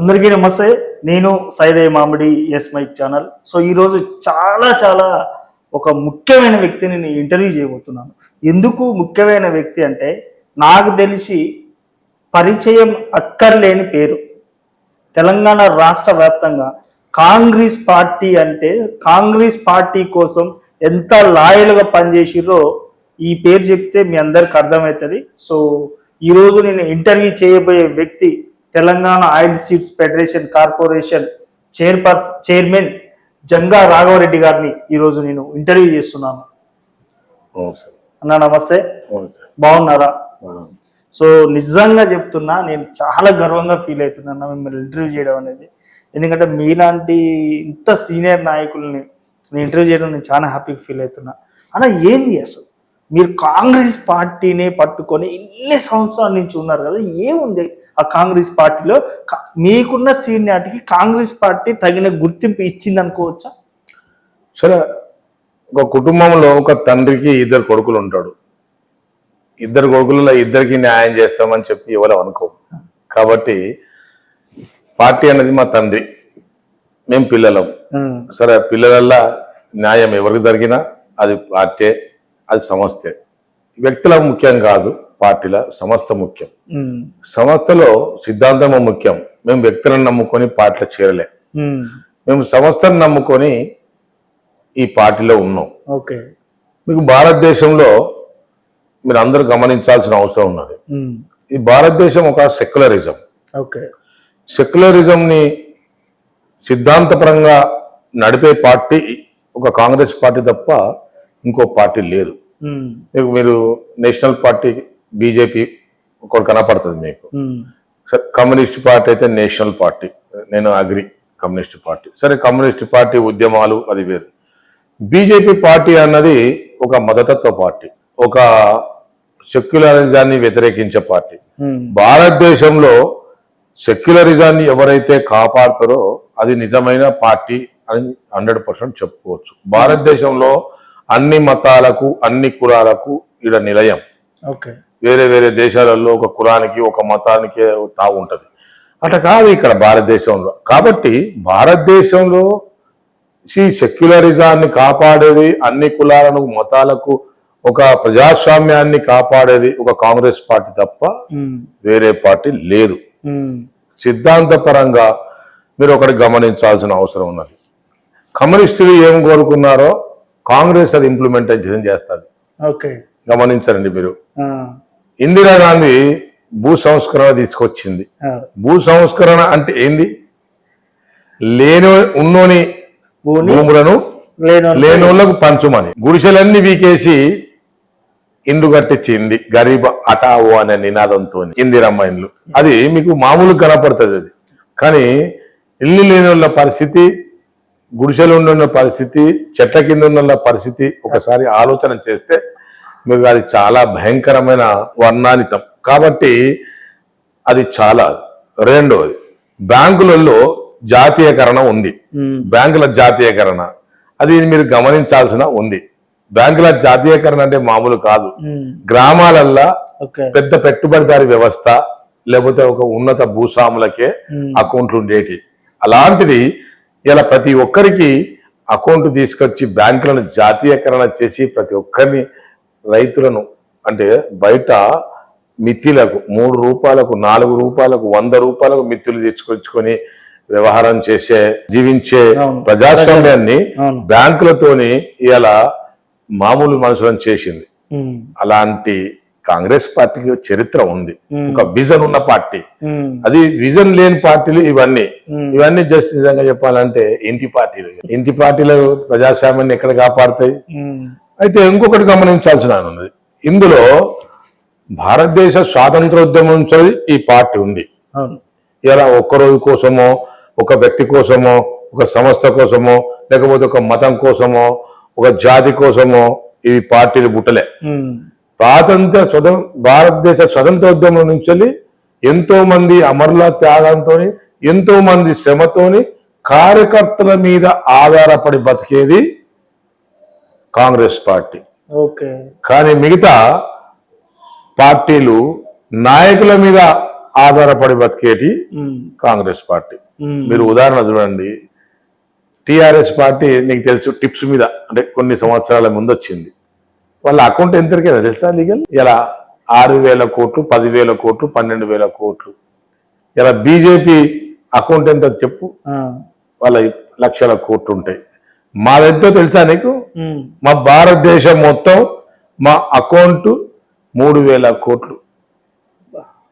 అందరికీ నమస్తే. నేను సైదయ్య మామిడి ఎస్ మైక్ ఛానల్. సో ఈరోజు చాలా చాలా ఒక ముఖ్యమైన వ్యక్తిని నేను ఇంటర్వ్యూ చేయబోతున్నాను. ఎందుకు ముఖ్యమైన వ్యక్తి అంటే, నాకు తెలిసి పరిచయం అక్కర్లేని పేరు. తెలంగాణ రాష్ట్ర వ్యాప్తంగా కాంగ్రెస్ పార్టీ అంటే, కాంగ్రెస్ పార్టీ కోసం ఎంత లాయల్గా పనిచేసిరో ఈ పేరు చెప్తే మీ అందరికి అర్థమవుతుంది. సో ఈరోజు నేను ఇంటర్వ్యూ చేయబోయే వ్యక్తి Telangana oil seeds federation corporation chairman Janga Raghava Reddy గారిని ఈరోజు నేను ఇంటర్వ్యూ చేస్తున్నాను. అన్నా నమస్తే, బాగున్నారా? సో నిజంగా చెప్తున్నా, నేను చాలా గర్వంగా ఫీల్ అవుతున్నాను మిమ్మల్ని ఇంటర్వ్యూ చేయడం అనేది. ఎందుకంటే మీలాంటి ఇంత సీనియర్ నాయకుల్ని నేను ఇంటర్వ్యూ చేయడం నేను చాలా హ్యాపీగా ఫీల్ అవుతున్నా. అలా ఏంది అసలు మీరు కాంగ్రెస్ పార్టీని పట్టుకొని ఇన్ని సంవత్సరాల నుంచి ఉన్నారు కదా, ఏముంది ఆ కాంగ్రెస్ పార్టీలో? మీకున్న సీనియారిటీకి కాంగ్రెస్ పార్టీ తగిన గుర్తింపు ఇచ్చింది అనుకోవచ్చా? సరే, ఒక కుటుంబంలో ఒక తండ్రికి ఇద్దరు కొడుకులు ఉంటాడు. ఇద్దరు కొడుకులలో ఇద్దరికి న్యాయం చేస్తామని చెప్పి ఎవరు అనుకో. కాబట్టి పార్టీ అనేది మా తండ్రి, మేము పిల్లలం. సరే, పిల్లలల్లా న్యాయం ఎవరికి జరిగినా అది పార్టీ, అది సంస్థే. వ్యక్తుల ముఖ్యం కాదు, పార్టీల సంస్థ ముఖ్యం. సంస్థలో సిద్ధాంతము ముఖ్యం. మేము వ్యక్తులను నమ్ముకొని పార్టీలో చేరలే, మేము సంస్థను నమ్ముకొని ఈ పార్టీలో ఉన్నాం. ఓకే, మీకు భారతదేశంలో మీరు అందరూ గమనించాల్సిన అవసరం ఉన్నది. ఈ భారతదేశం ఒక సెక్యులరిజం. ఓకే, సెక్యులరిజంని సిద్ధాంతపరంగా నడిపే పార్టీ ఒక కాంగ్రెస్ పార్టీ తప్ప ఇంకో పార్టీ లేదు. మీరు నేషనల్ పార్టీ బీజేపీ ఒకటి కనపడుతుంది మీకు. కమ్యూనిస్ట్ పార్టీ అయితే నేషనల్ పార్టీ, నేను అగ్రి. కమ్యూనిస్ట్ పార్టీ సరే, కమ్యూనిస్ట్ పార్టీ ఉద్యమాలు అది వేరు. బీజేపీ పార్టీ అన్నది ఒక మతతత్వ పార్టీ, ఒక సెక్యులరిజాన్ని వ్యతిరేకించే పార్టీ. భారతదేశంలో సెక్యులరిజాన్ని ఎవరైతే కాపాడుతారో అది నిజమైన పార్టీ అని 100% చెప్పుకోవచ్చు. భారతదేశంలో అన్ని మతాలకు అన్ని కులాలకు ఈడ నిలయం. వేరే వేరే దేశాలలో ఒక కులానికి ఒక మతానికి తావు ఉంటుంది, అట్లా కాదు ఇక్కడ భారతదేశంలో. కాబట్టి భారతదేశంలో ఈ సెక్యులరిజాన్ని కాపాడేది, అన్ని కులాలను మతాలకు ఒక ప్రజాస్వామ్యాన్ని కాపాడేది ఒక కాంగ్రెస్ పార్టీ తప్ప వేరే పార్టీ లేదు. సిద్ధాంతపరంగా మీరు ఒకటి గమనించాల్సిన అవసరం ఉన్నది. కమ్యూనిస్టులు ఏం కోరుకున్నారో కాంగ్రెస్ అది ఇంప్లిమెంటేషన్ చేస్తుంది. గమనించండి మీరు. ఇందిరాగాంధీ భూ సంస్కరణ తీసుకొచ్చింది. భూ సంస్కరణ అంటే ఏంది? ఉన్నోని భూములను లేనోళ్లకు పంచుమని, గుడిసెలన్నీ వీకేసి ఇండ్లు కట్టించింది గరీబ్ అటావో అనే నినాదంతో. ఇందిరమ్మ ఇండ్లు అది మీకు మామూలు కనపడుతుంది అది, కానీ ఇల్లు లేని వాళ్ళ పరిస్థితి, గుడిసెలు ఉన్న పరిస్థితి, చెట్ల కింద ఉన్న పరిస్థితి ఒకసారి ఆలోచన చేస్తే మీకు అది చాలా భయంకరమైన వర్ణానితం. కాబట్టి అది చాలా. రెండవది, బ్యాంకులలో జాతీయకరణ ఉంది. బ్యాంకుల జాతీయకరణ అది మీరు గమనించాల్సిన ఉంది. బ్యాంకుల జాతీయకరణ అంటే మామూలు కాదు. గ్రామాలల్లో పెద్ద పెట్టుబడిదారి వ్యవస్థ, లేకపోతే ఒక ఉన్నత భూస్వాములకే అకౌంట్లు ఉండేటి. అలాంటిది ఇలా ప్రతి ఒక్కరికి అకౌంట్ తీసుకొచ్చి బ్యాంకులను జాతీయకరణ చేసి ప్రతి ఒక్కరిని, రైతులను అంటే బయట మిత్తిలకు 3 రూపాయలకు 4 రూపాయలకు 100 రూపాయలకు మిత్తులు తెచ్చుకొచ్చుకొని వ్యవహారం చేసే జీవించే ప్రజాస్వామ్యాన్ని బ్యాంకులతోని ఇలా మామూలు మనుషులను చేసింది. అలాంటి కాంగ్రెస్ పార్టీకి చరిత్ర ఉంది, ఒక విజన్ ఉన్న పార్టీ. అది విజన్ లేని పార్టీలు ఇవన్నీ జస్ట్ నిజంగా చెప్పాలంటే ఇంటి పార్టీలు. ఇంటి పార్టీలు ప్రజాస్వామ్యాన్ని ఎక్కడ కాపాడుతాయి? అయితే ఇంకొకటి గమనించాల్సిన ఉన్నది, ఇందులో భారతదేశ స్వాతంత్రోద్యమం నుంచి ఈ పార్టీ ఉంది. ఇలా ఒక్క రోజు కోసమో, ఒక వ్యక్తి కోసమో, ఒక సంస్థ కోసమో, లేకపోతే ఒక మతం కోసమో, ఒక జాతి కోసమో ఈ పార్టీలు పుట్టలే. భారతదేశ స్వతంత్రోద్యమం నుంచి ఎంతో మంది అమరుల త్యాగంతో, ఎంతో మంది శ్రమతోని, కార్యకర్తల మీద ఆధారపడి బతికేది కాంగ్రెస్ పార్టీ. కానీ మిగతా పార్టీలు నాయకుల మీద ఆధారపడి బతికేటి ఉమ్, కాంగ్రెస్ పార్టీ. ఉమ్, మీరు ఉదాహరణ చూడండి, టిఆర్ఎస్ పార్టీ నీకు తెలుసు టిప్స్ మీద అంటే కొన్ని సంవత్సరాల ముందు వచ్చింది. వాళ్ళ అకౌంట్ ఎంత దొరికిందో తెలుసా లీగల్? ఇలా 6,000 కోట్లు, 10,000 కోట్లు, 12,000 కోట్లు. ఇలా బీజేపీ అకౌంట్ ఎంత చెప్పు? ఆ, వాళ్ళ లక్షల కోట్లు ఉంటాయి. మాదెంతో తెలుసా నీకు? ఉమ్, మా భారతదేశం మొత్తం మా అకౌంట్ 3,000 కోట్లు.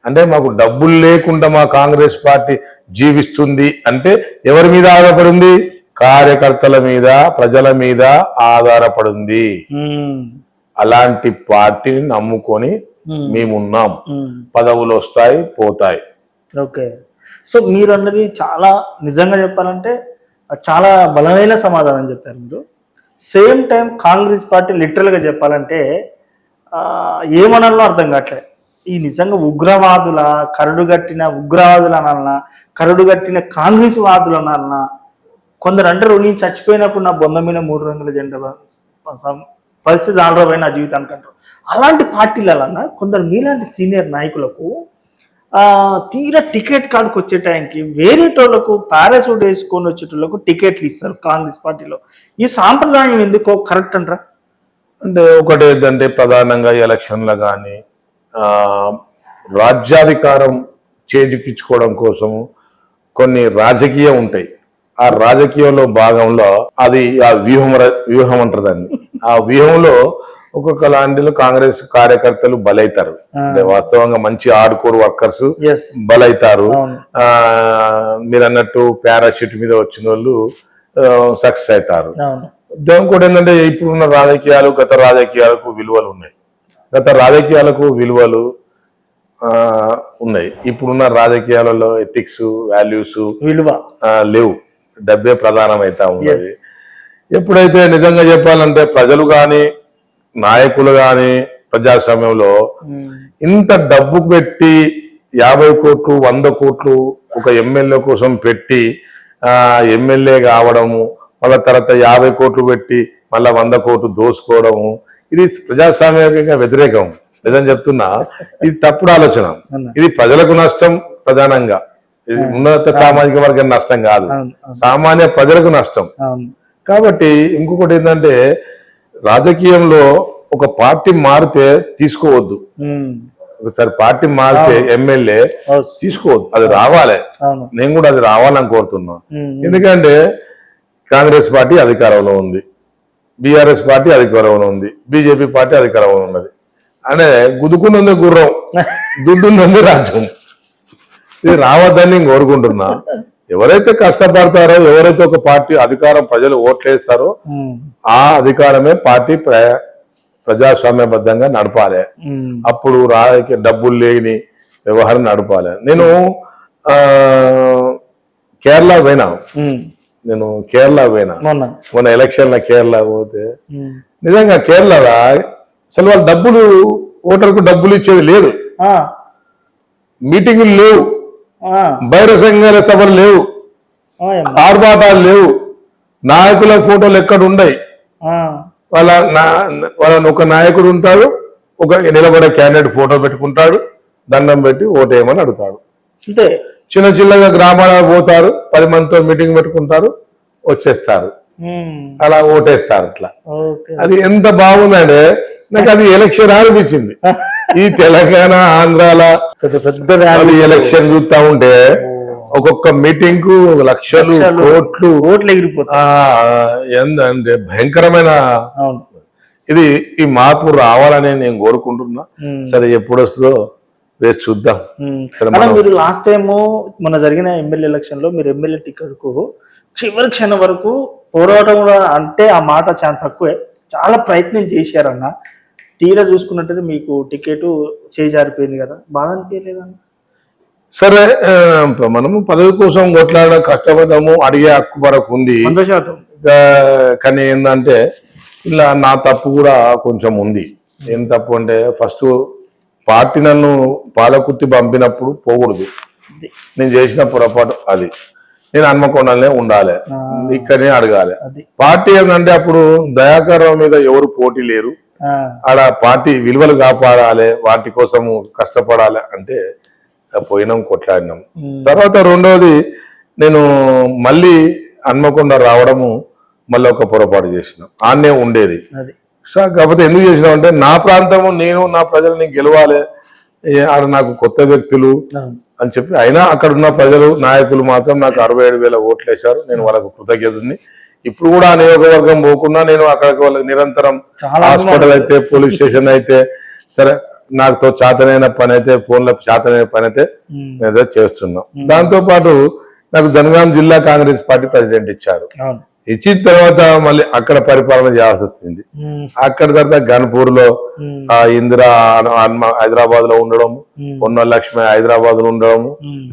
అంటే మాకు డబ్బులు లేకుండా మా కాంగ్రెస్ పార్టీ జీవిస్తుంది అంటే ఎవరి మీద ఆధారపడింది? కార్యకర్తల మీద, ప్రజల మీద ఆధారపడింది. ఉమ్, అలాంటి పార్టీని నమ్ముకొని ఉమ్, మేమున్నాం. ఉమ్. పదవులు వస్తాయి, పోతాయి. ఓకే. సో మీరు అన్నది చాలా నిజంగా చెప్పాలంటే చాలా బలమైన సమాధానం చెప్పారు మీరు. సేమ్ టైం కాంగ్రెస్ పార్టీ లిటరల్గా చెప్పాలంటే ఏమనాలో అర్థం కావట్లేదు. ఈ నిజంగా ఉగ్రవాదుల కరడుగట్టిన ఉగ్రవాదులు అనాలన్నా, కరడుగట్టిన కాంగ్రెస్ వాదులు అనాలన్నా, కొందరు అంటారు నేను చచ్చిపోయినప్పుడు నా బొంద మీద 3 రంగుల జెండా పరిస్థితి ఆల్రో నా జీవితానికి అంటారు. అలాంటి పార్టీలన్నా కొందరు మీలాంటి సీనియర్ నాయకులకు తీరా టికెట్ కార్డుకు వచ్చే టైంకి వేరేటోళ్లకు పారాసూట్ వేసుకొని వచ్చేటోళ్లకు టికెట్లు ఇస్తారు కాంగ్రెస్ పార్టీలో. ఈ సాంప్రదాయం ఎందుకో కరెక్ట్ అంటారా? అంటే ఒకటి ఏంటంటే ప్రధానంగా ఎలక్షన్లు కానీ రాజ్యాధికారం చేజిక్కించుకోవడం కోసము కొన్ని రాజకీయం ఉంటాయి. ఆ రాజకీయంలో భాగంలో అది ఆ వ్యూహం అంటారు దాన్ని. ఆ వ్యూహంలో ఒక్కొక్క లాంటిలో కాంగ్రెస్ కార్యకర్తలు బలైతారు. అంటే వాస్తవంగా మంచి హార్డ్కోర్ వర్కర్స్ బలైతారు. మీరు అన్నట్టు పారాషూట్ మీద వచ్చిన వాళ్ళు సక్సెస్ అవుతారు. దాని కూడా ఏంటంటే ఇప్పుడున్న రాజకీయాలు గత రాజకీయాలకు విలువలు ఉన్నాయి. గత రాజకీయాలకు విలువలు ఉన్నాయి. ఇప్పుడున్న రాజకీయాలలో ఎథిక్స్, వాల్యూస్ విలువ లేవు. డబ్బే ప్రధానమైతా ఉన్నది. ఎప్పుడైతే నిజంగా చెప్పాలంటే ప్రజలు కానీ నాయకులు కానీ ప్రజాస్వామ్యంలో ఇంత డబ్బు పెట్టి 50 కోట్లు 100 కోట్లు ఒక ఎమ్మెల్యే కోసం పెట్టి ఎమ్మెల్యే కావడము, మళ్ళా తర్వాత 50 కోట్లు పెట్టి మళ్ళా 100 కోట్లు దోసుకోవడము, ఇది ప్రజాస్వామ్యంగా వ్యతిరేకం. నిజం చెప్తున్నా, ఇది తప్పుడు ఆలోచన. ఇది ప్రజలకు నష్టం ప్రధానంగా. ఇది ఉన్నత సామాజిక వర్గం నష్టం కాదు, సామాన్య ప్రజలకు నష్టం. కాబట్టి ఇంకొకటి ఏంటంటే రాజకీయంలో ఒక పార్టీ మారితే తీసుకోవద్దు. ఒకసారి పార్టీ మారితే ఎమ్మెల్యే తీసుకోవద్దు, అది రావాలి. నేను కూడా అది రావాలని కోరుతున్నా. ఎందుకంటే కాంగ్రెస్ పార్టీ అధికారంలో ఉంది, బీఆర్ఎస్ పార్టీ అధికారంలో ఉంది, బీజేపీ పార్టీ అధికారంలో ఉన్నది. అంటే గుద్దుకున్నది గుర్రం, దుడ్డున్నది రాజ్యం. ఇది రావద్దని నేను కోరుకుంటున్నా. ఎవరైతే కష్టపడతారో, ఎవరైతే ఒక పార్టీ అధికారం ప్రజలు ఓట్లేస్తారో ఆ అధికారమే పార్టీ ప్రజాస్వామ్యబద్ధంగా నడపాలి. అప్పుడు రాజకీయ డబ్బులు లేని వ్యవహారం నడపాలి. నేను కేరళ పోయినా మొన్న ఎలక్షన్ల కేరళ పోతే నిజంగా కేరళలో అసలు వాళ్ళు డబ్బులు ఓటర్కు డబ్బులు ఇచ్చేది లేదు, మీటింగులు లేవు, బహిరంగ సంఘాల సభలు లేవు, ఆర్భాటాలు లేవు, నాయకుల ఫోటోలు ఎక్కడ ఉండయి. వాళ్ళ ఒక నాయకుడు ఉంటాడు, ఒక నిలబడే క్యాండిడేట్ ఫోటో పెట్టుకుంటాడు, దండం పెట్టి ఓటేయమని అడుగుతాడు. అంతే. చిన్న చిన్నగా గ్రామాలకు పోతారు, 10 మందితో మీటింగ్ పెట్టుకుంటారు, వచ్చేస్తారు, అలా ఓటేస్తారు. అట్లా అది ఎంత బాగుందంటే నాకు అది ఎలక్షన్ అనిపించింది. ఈ తెలంగాణ ఆంధ్రాల పెద్ద ఎలక్షన్ చూస్తా ఉంటే ఒక్కొక్క మీటింగ్ కు లక్షలు ఓట్లు ఎగిరిపోతాయి. ఏందంటే భయంకరమైన ఇది. ఈ మార్పు రావాలని నేను కోరుకుంటున్నా. సరే ఎప్పుడు వస్తుందో వేసి చూద్దాం. మీరు లాస్ట్ టైం మన జరిగిన ఎమ్మెల్యే ఎలక్షన్ లో మీరు ఎమ్మెల్యే టికెట్ కు చివరి క్షణం వరకు పోరాటం అంటే ఆ మాట చాలా తక్కువే, చాలా ప్రయత్నం చేశారన్న. తీరా చూసుకున్నట్టయితే మీకు టికెట్ చేజారిపోయింది కదా, బాధ అనిపించలేదన్న? సరే, మనము పదవి కోసం కొట్లాడడం కష్టపడము, అడిగే హక్కు వరకు ఉంది 100%. కానీ ఏంటంటే ఇలా నా తప్పు కూడా కొంచెం ఉంది. ఏం తప్పు అంటే ఫస్ట్ పార్టీ నన్ను పాలకుర్తి పంపినప్పుడు పోకూడదు. నేను చేసిన పొరపాటు అది. నేను హన్మకొండలనే ఉండాలి, ఇక్కడనే అడగాలి. పార్టీ ఏంటంటే అప్పుడు దయాకర్ రావు మీద ఎవరు పోటీ లేరు, ఆడ పార్టీ విలువలు కాపాడాలి, వాటి కోసము కష్టపడాలి అంటే పోయినాం, కొట్లాడినాం. తర్వాత రెండోది నేను మళ్ళీ హన్మకొండ రావడము మళ్ళీ ఒక పొరపాటు చేసిన, ఆడనే ఉండేది. కాకపోతే ఎందుకు చేసినాం అంటే నా ప్రాంతము, నేను నా ప్రజల్ని గెలవాలి, ఆడ నాకు కొత్త వ్యక్తులు అని చెప్పి, అయినా అక్కడ ఉన్న ప్రజలు నాయకులు మాత్రం నాకు 67,000 ఓట్లు వేశారు. నేను వాళ్ళకు కృతజ్ఞతని. ఇప్పుడు కూడా ఆ నియోజకవర్గం పోకుండా నేను అక్కడికి వాళ్ళకి నిరంతరం హాస్పిటల్ అయితే, పోలీస్ స్టేషన్ అయితే, సరే నాకుతో చేతనైన పని అయితే, ఫోన్లో చేతనైన పని అయితే నేను చేస్తున్నాం. దాంతో పాటు నాకు జనగాం జిల్లా కాంగ్రెస్ పార్టీ ప్రెసిడెంట్ ఇచ్చారు. ఇచ్చిన తర్వాత మళ్ళీ అక్కడ పరిపాలన చేయాల్సి వచ్చింది. అక్కడ తర్వాత గన్పూర్ లో ఇందిరా హైదరాబాద్ లో ఉండడం, పొన్నలక్ష్మి హైదరాబాద్ లో ఉండడం,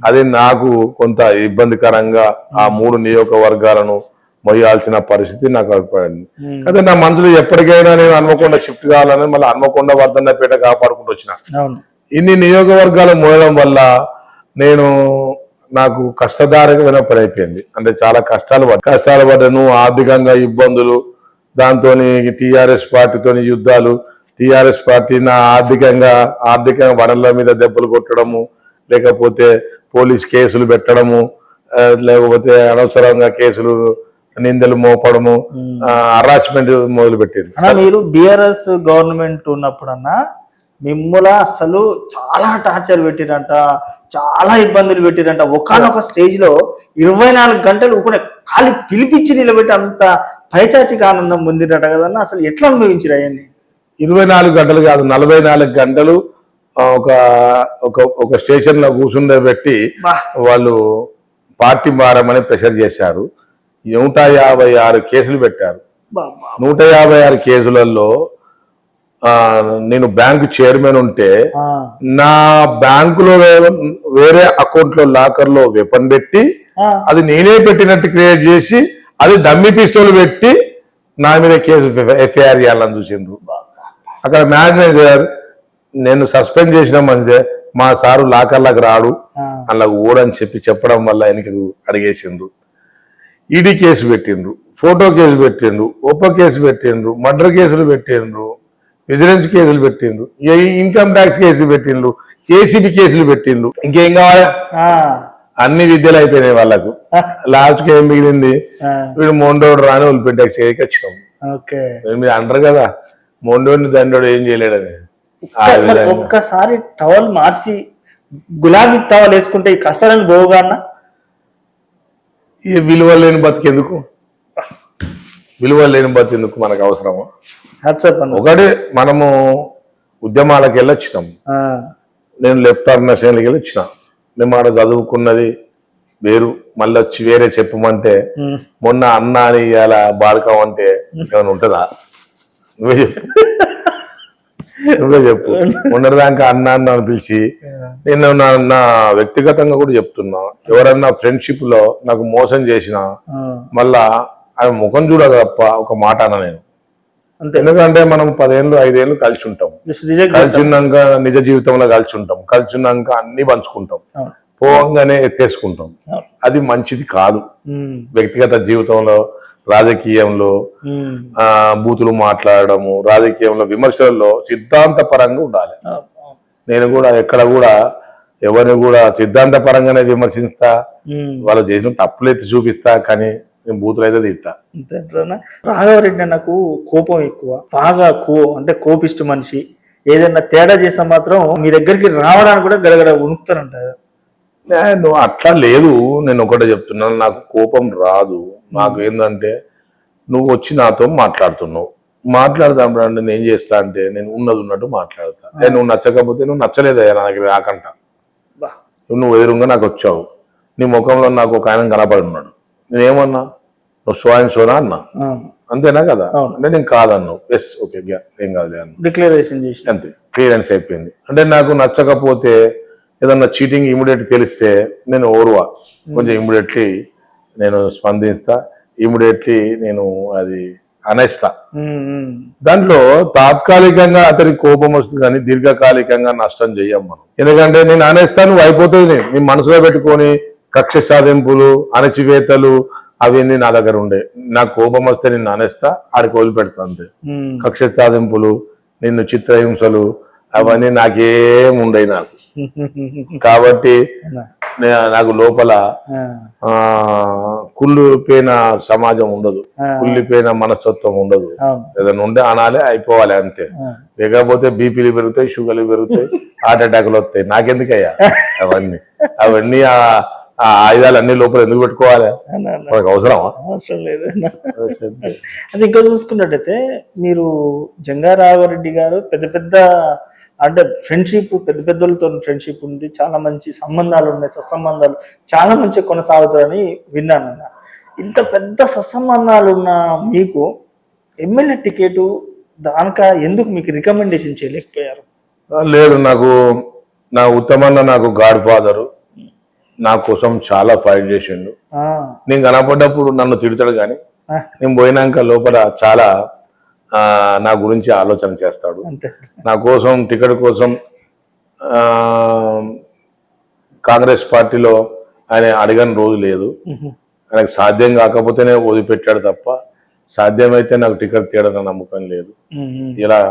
అది నాకు కొంత ఇబ్బందికరంగా ఆ 3 నియోజకవర్గాలను మొయ్యాల్సిన పరిస్థితి నాకు ఏర్పడింది. అయితే నా మనసులో ఎప్పటికైనా నేను హన్మకొండ షిఫ్ట్ కావాలని మళ్ళీ హన్మకొండ వర్ధన్నపేట కాపాడుకుంటూ వచ్చిన. ఇన్ని నియోజకవర్గాలు మోయడం వల్ల నాకు కష్టదాయకమైన పని అయిపోయింది. అంటే చాలా కష్టాలు పడ్డాను, ఆర్థికంగా ఇబ్బందులు, దాంతో టీఆర్ఎస్ పార్టీతో యుద్ధాలు, టీఆర్ఎస్ పార్టీ నా ఆర్థిక వనరుల మీద దెబ్బలు కొట్టడము, లేకపోతే పోలీస్ కేసులు పెట్టడము, లేకపోతే అనవసరంగా కేసులు నిందలు మోపడము, హరాస్మెంట్ మొదలు పెట్టింది. మీరు బిఆర్ఎస్ గవర్నమెంట్ ఉన్నప్పుడన్నా మిమ్మల్ని అసలు చాలా టార్చర్ పెట్టిరంట, చాలా ఇబ్బందులు పెట్టిరంట. ఒకనొక స్టేజ్ లో 24 గంటలు కూడా ఖాళీ పిలిపించి నిలబెట్టి అంత పైచాచిక ఆనందం పొందిరట కదన్నా. అసలు ఎట్లా అనుభవించారు అవన్నీ? 24 గంటలు కాదు, 44 గంటలు ఒక స్టేషన్ లో కూర్చుండబెట్టి వాళ్ళు పార్టీ మారమని ప్రెషర్ చేశారు. 156 కేసులు పెట్టారు. 156 కేసులలో నేను బ్యాంకు చైర్మన్ ఉంటే నా బ్యాంకులో వేరే అకౌంట్ లో లాకర్ లో వెపన్ పెట్టి అది నేనే పెట్టినట్టు క్రియేట్ చేసి అది డమ్మీ పిస్తోల్ పెట్టి నా మీద కేసు ఎఫ్ఐఆర్ చేయాలని చూసిండ్రు. అక్కడ మేనేజర్ నేను సస్పెండ్ చేసిన మంచి మా సారు లాకర్లకు రాడు అలా ఓడని చెప్పడం వల్ల ఆయనకు అడిగేసిండ్రు. ఈడీ కేసు పెట్టిండ్రు, ఫోటో కేసు పెట్టిండ్రు, ఒప్ప కేసు పెట్టిండ్రు, మర్డర్ కేసులు పెట్టిండ్రు, విజిలెన్స్ కేసులు పెట్టిండ్రు, ఇన్కమ్ ట్యాక్స్ కేసులు పెట్టిండ్రు, ఏసీబీ కేసులు పెట్టిండ్రు. ఇంకేం కావాలి? అన్ని విద్యలు అయిపోయినాయి వాళ్ళకు. లాస్ట్ కి ఏం మిగిలింది? వీడు మొండోడు రాని వదిలిపెట్టాక చేయకి వచ్చినాం. మీరు అంటారు కదా మొండోడిని దండోడు ఏం చేయలేడని. ఒక్కసారి టవల్ మార్చి గులాబీ టవల్ వేసుకుంటే ఈ కష్టాలను పోవుగా? ఈ విలువ లేని బతికెందుకు? విలువ లేని బతికెందుకు మనకు అవసరమా? ఒకటి మనము ఉద్యమాలకు వెళ్ళొచ్చినాం. నేను లెఫ్ట్ ఆర్గనైజేషన్కి వెళ్ళి వచ్చిన. మేము ఆడ చదువుకున్నది వేరు, మళ్ళీ వచ్చి వేరే చెప్పమంటే మొన్న అన్న అని ఇవాళ బాడకం అంటే ఏమైనా ఉంటుందా? నువ్వే చెప్పు. మొన్నటిదాకా అన్న అని పిలిచి నేను నా వ్యక్తిగతంగా కూడా చెప్తున్నా, ఎవరన్నా ఫ్రెండ్షిప్ లో నాకు మోసం చేసినా మళ్ళా ఆమె ముఖం చూడదు తప్ప ఒక మాట అన్న నేను. ఎందుకంటే మనం 10 ఏళ్ళు 5 ఏళ్ళు కలిసి ఉంటాం, కలిసి ఉన్నాక నిజ జీవితంలో కలిసి ఉంటాం, కలిసి ఉన్నాక అన్ని పంచుకుంటాం, పోవంగానే ఎత్తేసుకుంటాం. అది మంచిది కాదు. వ్యక్తిగత జీవితంలో, రాజకీయంలో బూతులు మాట్లాడడము, రాజకీయంలో విమర్శల్లో సిద్ధాంత పరంగా ఉండాలి. నేను కూడా ఎక్కడ కూడా ఎవరిని కూడా సిద్ధాంత పరంగానే విమర్శిస్తా, వాళ్ళు చేసిన తప్పులైతే చూపిస్తా, కానీ నేను బూతులు అయితే తిట్టా. రాఘవరెడ్డి నాకు కోపం ఎక్కువ, బాగా అంటే కోపిష్టి మనిషి. ఏదైనా తేడా చేస్తే మాత్రం మీ దగ్గరికి రావడానికి కూడా గడగడ ఉణుకుతారంట. నువ్వు అట్లా లేదు, నేను ఒకటే చెప్తున్నాను, నాకు కోపం రాదు. నాకు ఏంటంటే నువ్వు వచ్చి నాతో మాట్లాడతాను అంటే నేను ఏం చేస్తా అంటే నేను ఉన్నది ఉన్నట్టు మాట్లాడతా. నువ్వు నచ్చకపోతే నువ్వు నచ్చలేదయ్యా నాకు రాకంట, నువ్వు ఎదురుగా నాకు వచ్చావు, నీ ముఖంలో నాకు ఒక ఆయన కనపడి ఉన్నాడు, నేనేమన్నా నువ్వు సోనా అన్నా, అంతేనా కదా? అంటే నేను కాదన్నావు, ఎస్ ఓకే ఏం కాదు అన్న, డిక్లరేషన్ చేసి అంతే, క్లియరెన్స్ అయిపోయింది. అంటే నాకు నచ్చకపోతే ఏదన్నా చీటింగ్ ఇమీడియట్ తెలిస్తే నేను ఓర్వా, కొంచెం ఇమీడియట్లీ నేను స్పందిస్తా, ఇమీడియట్లీ నేను అది అనేస్తా. దాంట్లో తాత్కాలికంగా అతనికి కోపం వస్తుంది కానీ దీర్ఘకాలికంగా నష్టం చెయ్యం మనం. ఎందుకంటే నేను అనేస్తాను, నువ్వు అయిపోతుంది. నీ మనసులో పెట్టుకొని కక్ష సాధింపులు, అణచివేతలు అవన్నీ నా దగ్గర ఉండే. నాకు కోపం వస్తే నిన్ను అనేస్తా, ఆడికి వదిలిపెడతా అంతే. కక్ష సాధింపులు, నిన్ను చిత్రహింసలు, అవన్నీ నాకేం ఉండయి నాకు. కాబట్టి నాకు లోపల కుళ్ళిపోయిన సమాజం ఉండదు, కుళ్ళిపోయిన మనస్తత్వం ఉండదు. ఏదైనా ఉంటే అనాలే, అయిపోవాలి అంతే. లేకపోతే బీపీలు పెరుగుతాయి, షుగర్లు పెరుగుతాయి, హార్ట్ అటాక్లు వస్తాయి. నాకెందుకయ్యా అవన్నీ? అవన్నీ ఆ ఆయుధాలు అన్ని లోపల ఎందుకు పెట్టుకోవాలి? మనకు అవసరమా? అవసరం లేదు. అది ఇంకా చూసుకున్నట్టయితే మీరు జంగారాఘవరెడ్డి గారు పెద్ద పెద్ద అంటే ఫ్రెండ్షిప్, పెద్ద పెద్దలతో ఫ్రెండ్షిప్ ఉంది, చాలా మంచి సంబంధాలు ఉన్నాయి, సత్సంబంధాలు చాలా మంచిగా కొనసాగుతారని విన్నాను అన్న. ఇంత పెద్ద సత్సంబంధాలు ఉన్న మీకు ఎమ్మెల్యే టికెట్ దానిక ఎందుకు మీకు రికమెండేషన్ చేయలేకపోయారు? లేదు, నాకు నా ఉత్తమన్న నాకు గాడ్ ఫాదరు, నా కోసం చాలా ఫైట్ చేసిండు. నేను కనపడ్డప్పుడు నన్ను తిడతాడు, కానీ నేను పోయినాక లోపల చాలా నా గురించి ఆలోచన చేస్తాడు. నా కోసం టికెట్ కోసం కాంగ్రెస్ పార్టీలో ఆయన అడగని రోజు లేదు. ఆయనకు సాధ్యం కాకపోతేనే వదిలిపెట్టాడు తప్ప సాధ్యమైతే నాకు టికెట్ తీయడం నమ్మకం లేదు. ఇలా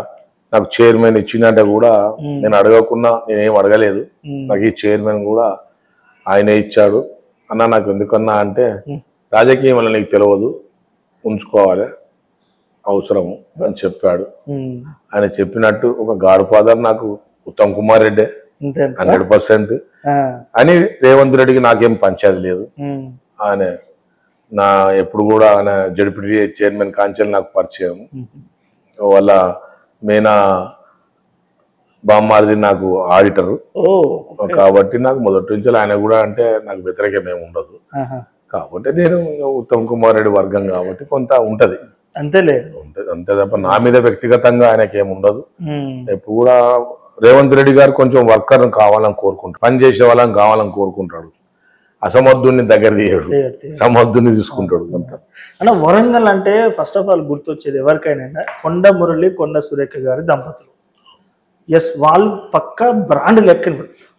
నాకు చైర్మన్ ఇచ్చినట్టే కూడా నేను అడగకుండా నేనేం అడగలేదు. నాకు ఈ చైర్మన్ కూడా ఆయనే ఇచ్చాడు. అన్న నాకు ఎందుకన్నా అంటే, రాజకీయం వల్ల నీకు తెలియదు, ఉంచుకోవాలి, అవసరము అని చెప్పాడు. ఆయన చెప్పినట్టు ఒక గాడ్ ఫాదర్ నాకు ఉత్తమ్ కుమార్ రెడ్డి 100% అని. రేవంత్ రెడ్డికి నాకేం పంచాది లేదు. ఆయన నా ఎప్పుడు కూడా ఆయన జడ్పీ చైర్మన్ కాంచెల్ నాకు పరిచయం. వాళ్ళ మేనా బామ్మారిది నాకు ఆడిటరు, కాబట్టి నాకు మొదటి నుంచి ఆయన కూడా అంటే నాకు వ్యతిరేకం ఏమి ఉండదు. కాబట్టి నేను ఉత్తమ్ కుమార్ రెడ్డి వర్గం కాబట్టి కొంత ఉంటది, అంతేలే, ఉంటది అంతే తప్ప నా మీద వ్యక్తిగతంగా ఆయనకి ఏమి ఉండదు. ఎప్పుడు కూడా రేవంత్ రెడ్డి గారు కొంచెం వర్కర్ కావాలని కోరుకుంటాడు, పని చేసే వాళ్ళని కావాలని కోరుకుంటాడు. అసమర్థుని దగ్గర తీయడు, సమర్థుని తీసుకుంటాడు. అన్న వరంగల్ అంటే ఫస్ట్ ఆఫ్ ఆల్ గుర్తొచ్చేది ఎవరికైనా కొండ మురళి, కొండ సురేఖ గారి దంపతులు. ఎస్, వాళ్ళు పక్క బ్రాండ్ లెక్క,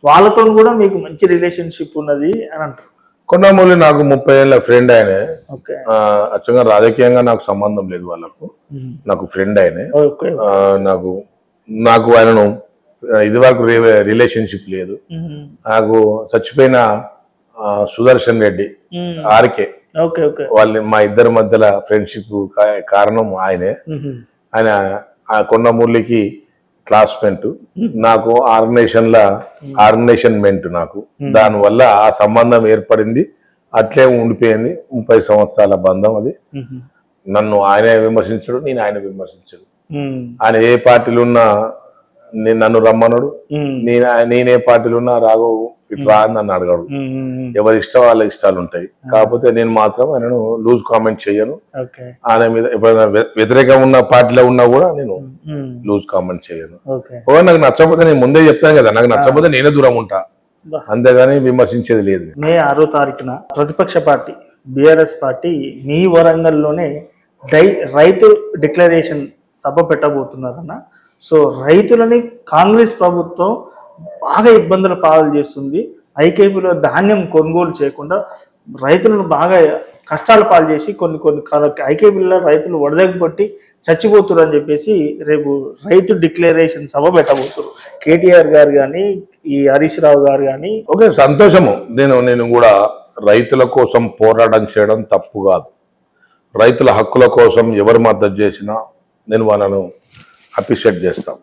వాళ్ళతో కూడా మీకు మంచి రిలేషన్షిప్ ఉన్నది అని అంటారు. కొండమూలి నాకు 30 ఏళ్ళ ఫ్రెండ్ ఆయనే. యాక్చువల్గా రాజకీయంగా నాకు సంబంధం లేదు వాళ్ళకు, నాకు ఫ్రెండ్ ఆయనే. నాకు ఆయనను ఇది వరకు రిలేషన్షిప్ లేదు. నాకు చచ్చిపోయిన సుదర్శన్ రెడ్డి ఆర్కే, వాళ్ళ మా ఇద్దరి మధ్యలో ఫ్రెండ్షిప్ కారణం ఆయనే. ఆయన ఆ కొండమూలికి క్లాస్మేట్, నాకు ఆర్గనైజేషన్ మెంట్ నాకు. దానివల్ల ఆ సంబంధం ఏర్పడింది, అట్లే ఉండిపోయింది. 30 సంవత్సరాల బంధం అది. నన్ను ఆయన విమర్శించడు, నేను ఆయన విమర్శించడు. ఆయన ఏ పార్టీలు ఉన్నా నన్ను రమ్మన్నాడు, నేనే పార్టీలు ఉన్నా రాఘవ్ ఇట్లా అని నన్ను అడగడు. ఎవరి ఇష్టం వాళ్ళ ఇష్టాలు ఉంటాయి. కాకపోతే నేను మాత్రం ఆయనను లూజ్ కామెంట్ చెయ్యను. ఆయన మీద ఎప్పుడైనా వ్యతిరేకంగా ఉన్న పార్టీలో ఉన్నా కూడా నేను లూజ్ కామెంట్ చెయ్యను. నాకు నచ్చకపోతే నేను ముందే చెప్తాను కదా, నాకు నచ్చకపోతే నేనే దూరం ఉంటా, అంతేగాని విమర్శించేది లేదు. మే 6వ తారీఖున ప్రతిపక్ష పార్టీ బీఆర్ఎస్ పార్టీ మీ వరంగల్లోనే రైతు డిక్లరేషన్ సభ పెట్టబోతున్నారన్న. సో రైతులని కాంగ్రెస్ ప్రభుత్వం బాగా ఇబ్బందులు పాలు చేస్తుంది. ఐకేపీలో ధాన్యం కొనుగోలు చేయకుండా రైతులను బాగా కష్టాలు పాలు చేసి కొన్ని ఐకేపీలో రైతులు వడదగ్గబట్టి చచ్చిపోతున్నారు అని చెప్పేసి రేపు రైతు డిక్లరేషన్ సభ పెట్టబోతున్నారు. కేటీఆర్ గారు కానీ, ఈ హరీష్ రావు గారు కానీ. ఓకే, సంతోషము. నేను కూడా రైతుల కోసం పోరాటం చేయడం తప్పు కాదు. రైతుల హక్కుల కోసం ఎవరు మద్దతు చేసినా నేను వాళ్ళను అప్రిషియేట్ చేస్తాం.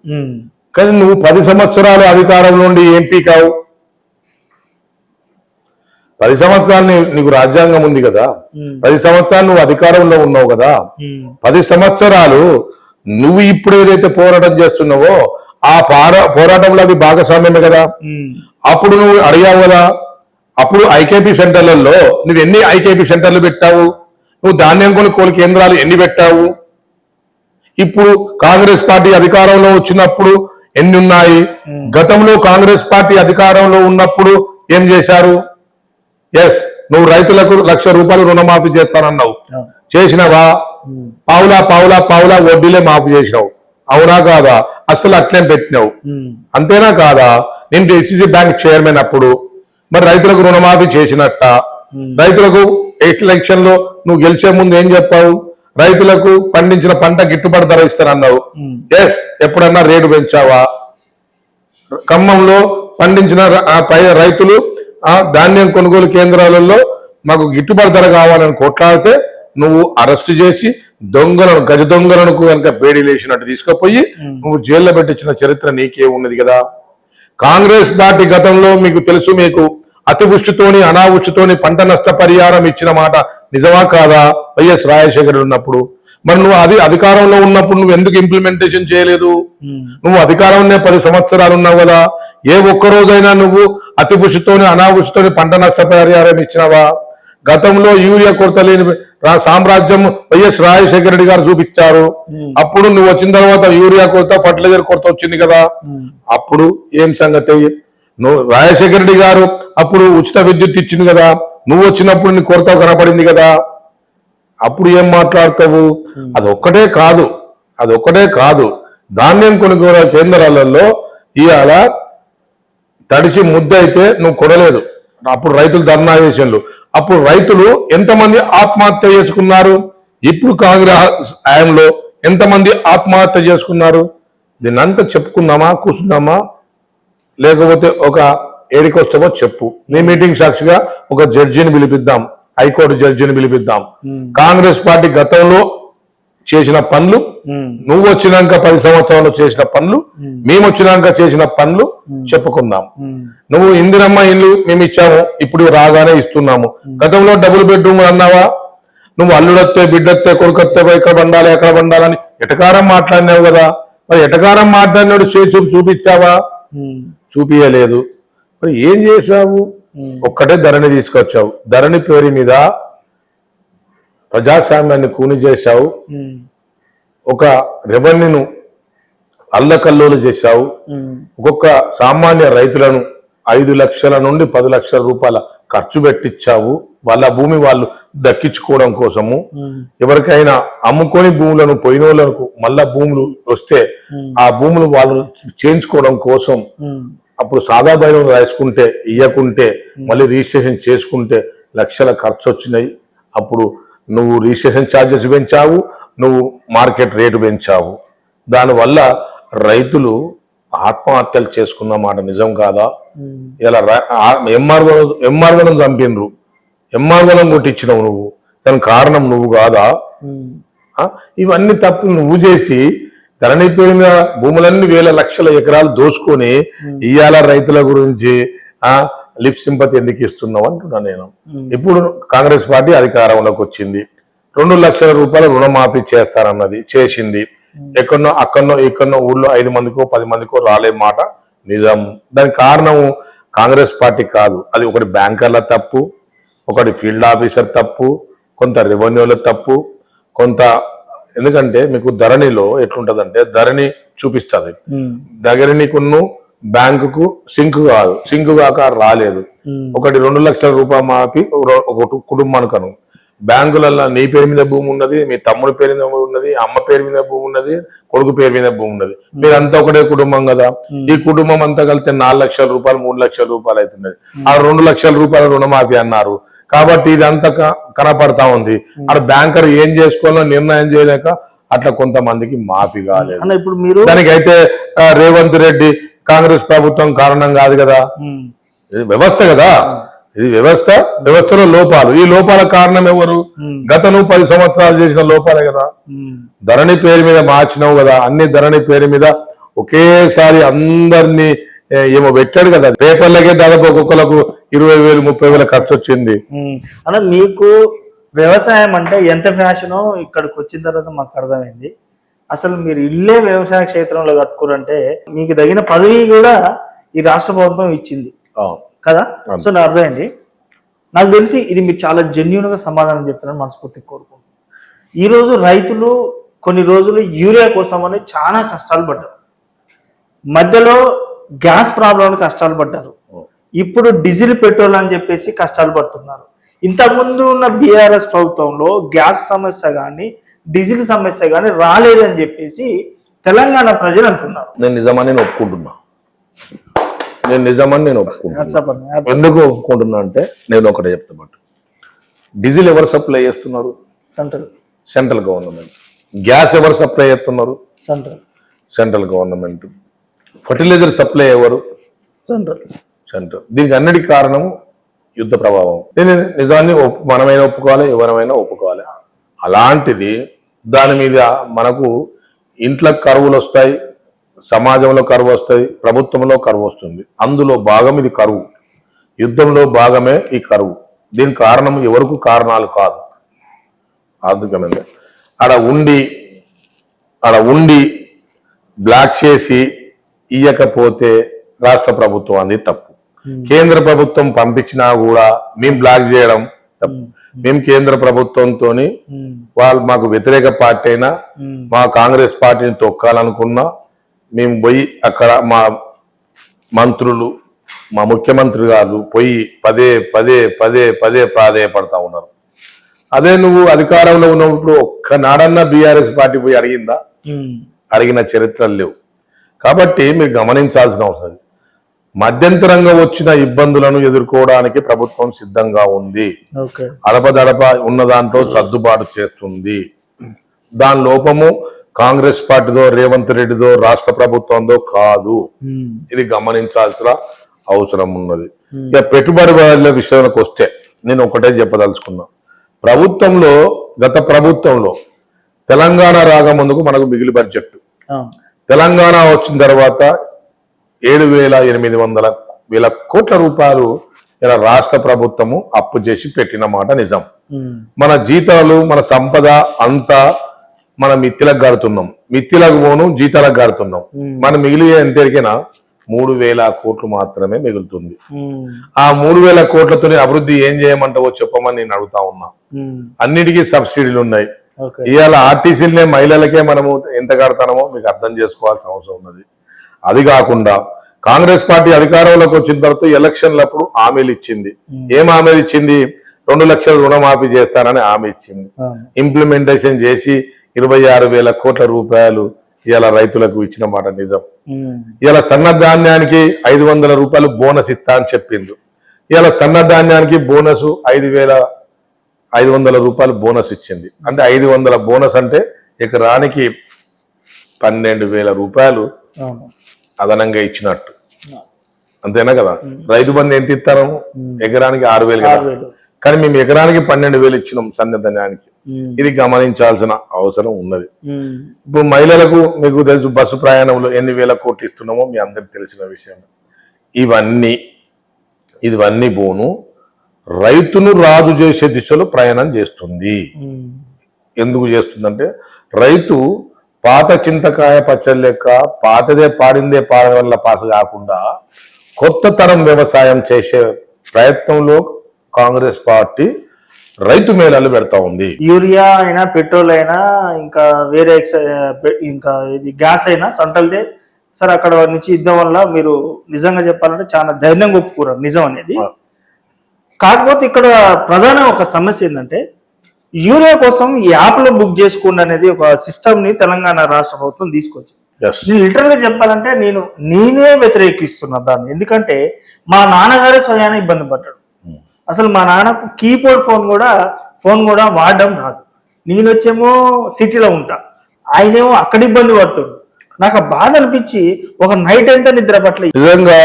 కానీ నువ్వు 10 సంవత్సరాలు అధికారంలో నుండి ఎంపీ కావు. 10 సంవత్సరాలు నీకు రాజ్యాంగం ఉంది కదా, 10 సంవత్సరాలు నువ్వు అధికారంలో ఉన్నావు కదా. 10 సంవత్సరాలు నువ్వు ఇప్పుడు ఏదైతే పోరాటం చేస్తున్నావో ఆ పోరాటంలో అది భాగస్వామ్యమే కదా. అప్పుడు నువ్వు అడిగావు కదా, అప్పుడు ఐకేపీ సెంటర్లలో నువ్వు ఎన్ని ఐకేపీ సెంటర్లు పెట్టావు, నువ్వు ధాన్యం కొనుగోలు కేంద్రాలు ఎన్ని పెట్టావు. ఇప్పుడు కాంగ్రెస్ పార్టీ అధికారంలో వచ్చినప్పుడు ఎన్ని ఉన్నాయి, గతంలో కాంగ్రెస్ పార్టీ అధికారంలో ఉన్నప్పుడు ఏం చేశారు. ఎస్, నువ్వు రైతులకు ₹1,00,000 రుణమాఫీ చేస్తానన్నావు, చేసినావా? పావులా వడ్డీలే మాఫీ చేసినావు, అవునా కాదా? అసలు అట్లే పెట్టినావు, అంతేనా కాదా? నేను డిసిసి బ్యాంక్ చైర్మన్ అప్పుడు మరి రైతులకు రుణమాఫీ చేసినట్ట. రైతులకు ఎలక్షన్ లో నువ్వు గెలిచే ముందు ఏం చెప్పావు, రైతులకు పండించిన పంట గిట్టుబాటు ధర ఇస్తానన్నావు. ఎస్, ఎప్పుడన్నా రేటు పెంచావా? ఖమ్మంలో పండించిన రైతులు ధాన్యం కొనుగోలు కేంద్రాలలో మాకు గిట్టుబాటు ధర కావాలని కొట్లాడితే నువ్వు అరెస్ట్ చేసి దొంగలను గజ దొంగలను కనుక బేడీలేసినట్టు తీసుకుపోయి నువ్వు జైల్లో పెట్టించిన చరిత్ర నీకే ఉన్నది కదా. కాంగ్రెస్ పార్టీ గతంలో మీకు తెలుసు, మీకు అతివృష్టితోని అనావృష్టితోని పంట నష్ట పరిహారం ఇచ్చిన మాట నిజమా కాదా వైఎస్ రాజశేఖర్ ఉన్నప్పుడు? మరి నువ్వు అధికారంలో ఉన్నప్పుడు నువ్వు ఎందుకు ఇంప్లిమెంటేషన్ చేయలేదు? నువ్వు అధికారంలో 10 సంవత్సరాలు ఉన్నావు కదా, ఏ ఒక్క రోజైనా నువ్వు అతివృష్టితోని అనావృష్టితోని పంట నష్ట పరిహారం ఇచ్చినావా? గతంలో యూరియా కొరత లేని సామ్రాజ్యం వైఎస్ రాజశేఖర రెడ్డి గారు చూపించారు. అప్పుడు నువ్వు వచ్చిన తర్వాత యూరియా కొరత ఫర్టిలైజర్ కొరత వచ్చింది కదా, అప్పుడు ఏం సంగతి? నువ్వు రాజశేఖర రెడ్డి గారు అప్పుడు ఉచిత విద్యుత్ ఇచ్చింది కదా, నువ్వు వచ్చినప్పుడు నీ కొరత కనపడింది కదా, అప్పుడు ఏం మాట్లాడతావు? అదొక్కటే కాదు ధాన్యం కొనుగోలు కేంద్రాలలో ఇవాళ తడిసి ముద్ద అయితే నువ్వు కొనలేదు. అప్పుడు రైతులు ధర్నా చేసేళ్ళు. అప్పుడు రైతులు ఎంతమంది ఆత్మహత్య చేసుకున్నారు? ఇప్పుడు కాంగ్రెస్ హయాంలో ఎంతమంది ఆత్మహత్య చేసుకున్నారు? దీన్నంతా చెప్పుకుందామా, కూర్చుందామా, లేకపోతే ఒక ఏడికొస్తామో చెప్పు. నీ మీటింగ్ సాక్షిగా ఒక జడ్జిని పిలిపిద్దాం, హైకోర్టు జడ్జిని పిలిపిద్దాం. కాంగ్రెస్ పార్టీ గతంలో చేసిన పనులు, నువ్వు వచ్చినాక 10 సంవత్సరాలు చేసిన పనులు, మేము వచ్చినాక చేసిన పనులు చెప్పుకుందాం. నువ్వు ఇందిరమ్మ ఇల్లు మేము ఇచ్చాము, ఇప్పుడు రాగానే ఇస్తున్నాము. గతంలో డబుల్ బెడ్రూమ్ అన్నావా? నువ్వు అల్లుడొత్తే బిడ్డొత్తే కొడుకొత్తే ఇక్కడ బండాలి ఎక్కడ బండాలని ఎటకారం మాట్లాడినావు కదా, మరి ఎటకారం మాట్లాడినాడు చేసి చూపించావా? చూపించలేదు. మరి ఏం చేశావు? ఒక్కటే ధరణి తీసుకొచ్చావు. ధరణి పేరు మీద ప్రజాస్వామ్యాన్ని కూని చేశావు. ఒక రెవెన్యూను అల్లకల్లోలు చేశావు. ఒక్కొక్క సామాన్య రైతులను 5 లక్షల నుండి 10 లక్షల రూపాయల ఖర్చు పెట్టించావు. వాళ్ళ భూమి వాళ్ళు దక్కించుకోవడం కోసము. ఎవరికైనా అమ్ముకొని భూములను పోయిన వాళ్ళకు మళ్ళా భూములు వస్తే ఆ భూములు వాళ్ళు చేయించుకోవడం కోసం అప్పుడు సాదా బైరం రాసుకుంటే ఇయ్యకుంటే మళ్ళీ రిజిస్ట్రేషన్ చేసుకుంటే లక్షల ఖర్చు వచ్చినాయి. అప్పుడు నువ్వు రిజిస్ట్రేషన్ ఛార్జెస్ పెంచావు, నువ్వు మార్కెట్ రేటు పెంచావు. దానివల్ల రైతులు ఆత్మహత్యలు చేసుకున్న మాట నిజం కాదా? ఇలా ఎంఆర్ఓలను చంపినరు, ఎంఆర్ఓలను కొట్టించినవు నువ్వు, దానికి కారణం నువ్వు కాదా? ఇవన్నీ తప్పులు నువ్వు చేసి ధరణి పేరు మీద భూములన్నీ వేల లక్షల ఎకరాలు దోసుకొని ఇవాళ రైతుల గురించి లిప్ సింపతి ఎందుకు ఇస్తున్నావు అంటున్నా నేను. ఇప్పుడు కాంగ్రెస్ పార్టీ అధికారంలోకి వచ్చింది, 2 లక్షల రూపాయల రుణమాఫీ చేస్తారన్నది చేసింది. అక్కడనో ఇక్కడనో ఊళ్ళో 5 మందికో 10 మందికో రాలే మాట నిజం. దానికి కారణం కాంగ్రెస్ పార్టీ కాదు, అది ఒకటి బ్యాంకర్ల తప్పు, ఒకటి ఫీల్డ్ ఆఫీసర్ తప్పు, కొంత రెవెన్యూల తప్పు, కొంత. ఎందుకంటే మీకు ధరణిలో ఎట్లుంటదంటే ధరణి చూపిస్తుంది, ధరణికును బ్యాంకుకు సింక్ కాదు, సింక్ కాక రాలేదు. ఒకటి 2 లక్షల రూపాయలు మాపి ఒక కుటుంబానికను. బ్యాంకులలో నీ పేరు మీద భూమి ఉన్నది, మీ తమ్ముడి పేరు మీద ఉన్నది, అమ్మ పేరు మీద భూమి ఉన్నది, కొడుకు పేరు మీద భూమి ఉన్నది. మీరంతా ఒకటే కుటుంబం కదా. ఈ కుటుంబం అంతా కలిస్తే 4 లక్షల రూపాయలు 3 లక్షల రూపాయలు అవుతున్నది. ఆ 2 లక్షల రూపాయల రుణమాఫీ అన్నారు కాబట్టి ఇదంతా కనపడతా ఉంది. అక్కడ బ్యాంకర్ ఏం చేసుకోవాలో నిర్ణయం చేయలేక అట్లా కొంతమందికి మాఫీ కాలేదు. ఇప్పుడు మీరు దానికైతే రేవంత్ రెడ్డి కాంగ్రెస్ ప్రభుత్వం కారణం కాదు కదా, ఇది వ్యవస్థ కదా. ఇది వ్యవస్థలో లోపాలు. ఈ లోపాల కారణం ఎవరు? గతను 10 సంవత్సరాలు చేసిన లోపాలే కదా. ధరణి పేరు మీద మార్చినావు కదా, అన్ని ధరణి పేరు మీద ఒకేసారి అందరినీ ఏమో పెట్టాడు కదా. పేపర్లకే దాదాపు ఒక్కొక్కలకు 20,000 30,000 ఖర్చు వచ్చింది. అన్న మీకు వ్యవసాయం అంటే ఎంత ఫ్యాషనో ఇక్కడికి వచ్చిన తర్వాత మాకు అర్థమైంది. అసలు మీరు ఇల్లే వ్యవసాయ క్షేత్రంలో కట్టుకోరంటే మీకు తగిన పదవి కూడా ఈ రాష్ట్ర ప్రభుత్వం ఇచ్చింది కదా. సో నాకు అర్థమైంది. నాకు తెలిసి ఇది మీరు చాలా జెన్యున్ గా సమాధానం చెప్తున్నారని మనస్ఫూర్తిగా కోరుకుంటున్నాను. ఈ రోజు రైతులు కొన్ని రోజులు యూరియా కోసం అని చాలా కష్టాలు పడ్డారు, మధ్యలో గ్యాస్ ప్రాబ్లం కష్టాలు పడ్డారు, ఇప్పుడు డీజిల్ పెట్రోల్ అని చెప్పేసి కష్టాలు పడుతున్నారు. ఇంతకుముందు ఉన్న బీఆర్ఎస్ ప్రభుత్వంలో గ్యాస్ సమస్య కానీ డీజిల్ సమస్య కానీ రాలేదని చెప్పేసి తెలంగాణ ప్రజలు అంటున్నారు. నేను నిజమని ఒప్పుకుంటున్నా. ఎందుకు ఒప్పుకుంటున్నా అంటే నేను ఒకటే చెప్తాను. డీజిల్ ఎవరు సప్లై చేస్తున్నారు? Central government. గ్యాస్ ఎవరు సప్లై చేస్తున్నారు? Central government. ఫర్టిలైజర్ సప్లై ఎవరు? సెంట్రల్. సెంటర్. దీనికి అన్నిటికీ కారణం యుద్ధ ప్రభావం. నేను నిజాన్ని మనమైనా ఒప్పుకోవాలి, ఎవరమైనా ఒప్పుకోవాలి. అలాంటిది దాని మీద మనకు ఇంట్లో కరువులు వస్తాయి, సమాజంలో కరువు వస్తాయి, ప్రభుత్వంలో కరువు వస్తుంది. అందులో భాగం ఇది కరువు. యుద్ధంలో భాగమే ఈ కరువు. దీనికి కారణం ఎవరికి కారణాలు కాదు, ఆర్థికమైన ఆడ ఉండి బ్లాక్ చేసి ఇయ్యకపోతే రాష్ట్ర ప్రభుత్వం అది తప్పు. కేంద్ర ప్రభుత్వం పంపించినా కూడా మేము బ్లాక్ చేయడం తప్పు. మేము కేంద్ర ప్రభుత్వంతో వాళ్ళు మాకు వ్యతిరేక పార్టీ అయినా మా కాంగ్రెస్ పార్టీని తొక్కాలనుకున్నా మేము పోయి అక్కడ మా మంత్రులు మా ముఖ్యమంత్రి గారు పోయి పదే పదే పదే పదే ప్రాధేయపడతా ఉన్నారు. అదే నువ్వు అధికారంలో ఉన్నప్పుడు ఒక్కనాడన్నా బీఆర్ఎస్ పార్టీ పోయి అడిగిందా? అడిగిన చరిత్రలు లేవు. కాబట్టి మీరు గమనించాల్సిన అవసరం, మధ్యంతరంగా వచ్చిన ఇబ్బందులను ఎదుర్కోవడానికి ప్రభుత్వం సిద్ధంగా ఉంది. అడపదడప ఉన్న దాంట్లో సర్దుబాటు చేస్తుంది. దాని లోపము కాంగ్రెస్ పార్టీదో రేవంత్ రెడ్డిదో రాష్ట్ర ప్రభుత్వంతో కాదు. ఇది గమనించాల్సిన అవసరం ఉన్నది. ఇక పెట్టుబడిదారుల విషయానికి వస్తే నేను ఒకటే చెప్పదలుచుకున్నా. గత ప్రభుత్వంలో తెలంగాణ రాకముందుకు మనకు మిగిలి బడ్జెట్, తెలంగాణ వచ్చిన తర్వాత 7,800 కోట్ల రూపాయలు ఇలా రాష్ట్ర ప్రభుత్వము అప్పు చేసి పెట్టిన మాట నిజం. మన జీతాలు మన సంపద అంతా మన మిత్తిలకు గడుతున్నాం, మిత్తిలకు పోను జీతాలకు గడుతున్నాం. మన మిగిలి ఎంతరికైనా 3,000 కోట్లు మాత్రమే మిగులుతుంది. ఆ 3,000 కోట్లతో అభివృద్ధి ఏం చేయమంటావో చెప్పమని నేను అడుగుతా ఉన్నా. అన్నిటికీ సబ్సిడీలు ఉన్నాయి. ఇవాళ ఆర్టీసీలనే మహిళలకే మనము ఎంత కడతామో మీకు అర్థం చేసుకోవాల్సిన అవసరం ఉన్నది. అది కాకుండా కాంగ్రెస్ పార్టీ అధికారంలోకి వచ్చిన తర్వాత ఎలక్షన్లప్పుడు హామీలు ఇచ్చింది. ఏం హామీలు ఇచ్చింది? 2 లక్షల రుణమాఫీ చేస్తానని హామీ ఇచ్చింది. ఇంప్లిమెంటేషన్ చేసి 26,000 కోట్ల రూపాయలు ఇలా రైతులకు ఇచ్చిన మాట నిజం. ఇలా సన్నధాన్యానికి 500 రూపాయలు బోనస్ ఇస్తా అని చెప్పిండు. ఇలా సన్నధాన్యానికి బోనస్ 5,500 రూపాయలు బోనస్ ఇచ్చింది. అంటే 500 బోనస్ అంటే ఎకరానికి 12,000 రూపాయలు అదనంగా ఇచ్చినట్టు, అంతేనా కదా? రైతు బంధు ఎంత ఇస్తాము? ఎకరానికి 6,000 కదా. కానీ మేము ఎకరానికి 12,000 ఇచ్చినాం సన్నధాన్యానికి. ఇది గమనించాల్సిన అవసరం ఉన్నది. ఇప్పుడు మహిళలకు మీకు తెలుసు, బస్సు ప్రయాణంలో ఎన్ని వేల కోట్లు ఇస్తున్నామో మీ అందరికి తెలిసిన విషయం. ఇవన్నీ పోను రైతును రాజు చేసే దిశలో ప్రయాణం చేస్తుంది. ఎందుకు చేస్తుందంటే రైతు పాత చింతకాయ పచ్చడి లెక్క పాతదే పాడిందే పాడడం వల్ల పాస్ కాకుండా కొత్త తరం వ్యవసాయం చేసే ప్రయత్నంలో కాంగ్రెస్ పార్టీ రైతు మేళాలు పెడతా ఉంది. యూరియా అయినా పెట్రోల్ అయినా ఇంకా వేరే ఇంకా ఇది గ్యాస్ అయినా సెంట్రల్దే సార్. అక్కడ నుంచి యుద్ధం వల్ల మీరు నిజంగా చెప్పాలంటే చాలా ధైర్యంగా ఒప్పుకోరు నిజం అనేది. కాకపోతే ఇక్కడ ప్రధాన ఒక సమస్య ఏంటంటే యూరియా కోసం ఈ యాప్లో బుక్ చేసుకోండి అనేది ఒక సిస్టమ్ ని తెలంగాణ రాష్ట్ర ప్రభుత్వం తీసుకొచ్చింది. నేను లిటరల్ గా చెప్పాలంటే నేనే వ్యతిరేకిస్తున్నా దాన్ని. ఎందుకంటే మా నాన్నగారే స్వయాన్ని ఇబ్బంది పడ్డాడు. అసలు మా నాన్నకు కీబోర్డ్ ఫోన్ కూడా వాడడం రాదు. నేను వచ్చేమో సిటీలో ఉంటా, ఆయనేమో అక్కడ ఇబ్బంది పడుతుంది. నాకు బాధ అనిపించి ఒక నైట్ అంతా నిద్ర పట్టలేదు. నిజంగా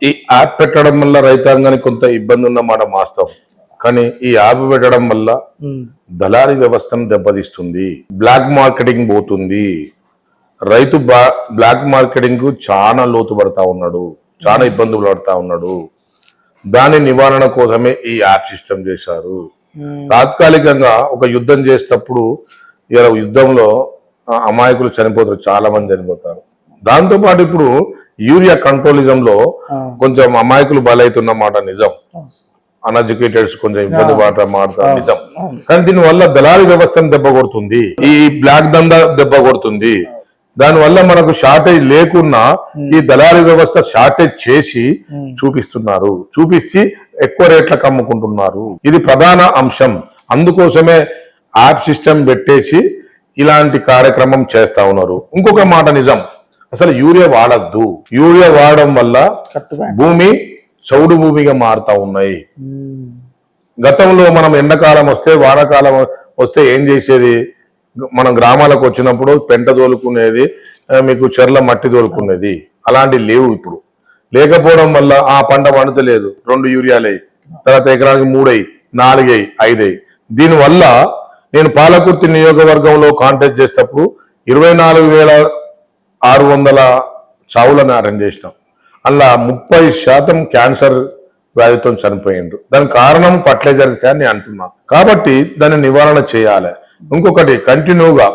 ఈ యాప్ పెట్టడం వల్ల రైతాంగానికి కొంత ఇబ్బంది ఉన్న మాట వాస్తవం. కానీ ఈ యాప్ పెట్టడం వల్ల దళారీ వ్యవస్థను దెబ్బతీస్తుంది, బ్లాక్ మార్కెటింగ్ పోతుంది. రైతు బ్లాక్ మార్కెటింగ్ కు చాలా లోతు పడతా ఉన్నాడు, చాలా ఇబ్బందులు పడతా ఉన్నాడు. దాని నివారణ కోసమే ఈ యాప్ సిస్టమ్ చేశారు. తాత్కాలికంగా ఒక యుద్ధం చేసేటప్పుడు ఇలా యుద్ధంలో అమాయకులు చనిపోతారు, చాలా మంది చనిపోతారు. దాంతో పాటు ఇప్పుడు యూరియా కంట్రోలిజంలో కొంచెం అమాయకులు బలైతున్న మాట నిజం. అన్ఎడ్యుకేటెడ్స్ కొంచెం ఇబ్బంది మాడతారు నిజం. కానీ దీని వల్ల దళారీ వ్యవస్థను దెబ్బ కొడుతుంది, ఈ బ్లాక్ దందా దెబ్బ కొడుతుంది. దానివల్ల మనకు షార్టేజ్ లేకున్నా ఈ దళారీ వ్యవస్థ షార్టేజ్ చేసి చూపించి ఎక్కువ రేట్లకు అమ్ముకుంటున్నారు. ఇది ప్రధాన అంశం. అందుకోసమే యాప్ సిస్టమ్ పెట్టేసి ఇలాంటి కార్యక్రమం చేస్తా ఉన్నారు. ఇంకొక మాట నిజం, అసలు యూరియా వాడద్దు. యూరియా వాడడం వల్ల భూమి చౌడు భూమిగా మారుతా ఉన్నాయి. గతంలో మనం ఎండాకాలం వస్తే వానాకాలం వస్తే ఏం చేసేది, మనం గ్రామాలకు వచ్చినప్పుడు పెంట తోలుకునేది, మీకు చెర్ల మట్టి తోలుకునేది. అలాంటివి లేవు. ఇప్పుడు లేకపోవడం వల్ల ఆ పంట పండుతలేదు, 2 యూరియాలు అయ్యి, తర్వాత ఎకరానికి 3 అయ్యి, 4 అయ్యి, 5 అయ్యి. దీనివల్ల నేను పాలకుర్తి నియోజకవర్గంలో కాంటాక్ట్ చేసేటప్పుడు 24,600 చావులను అటెండ్ చేసినాం. అలా 30% క్యాన్సర్ వ్యాధితో చనిపోయిండ్రు. దానికి కారణం ఫర్టిలైజర్స్ అని అంటున్నా. కాబట్టి దాన్ని నివారణ చేయాలి. ఇంకొకటి, కంటిన్యూగా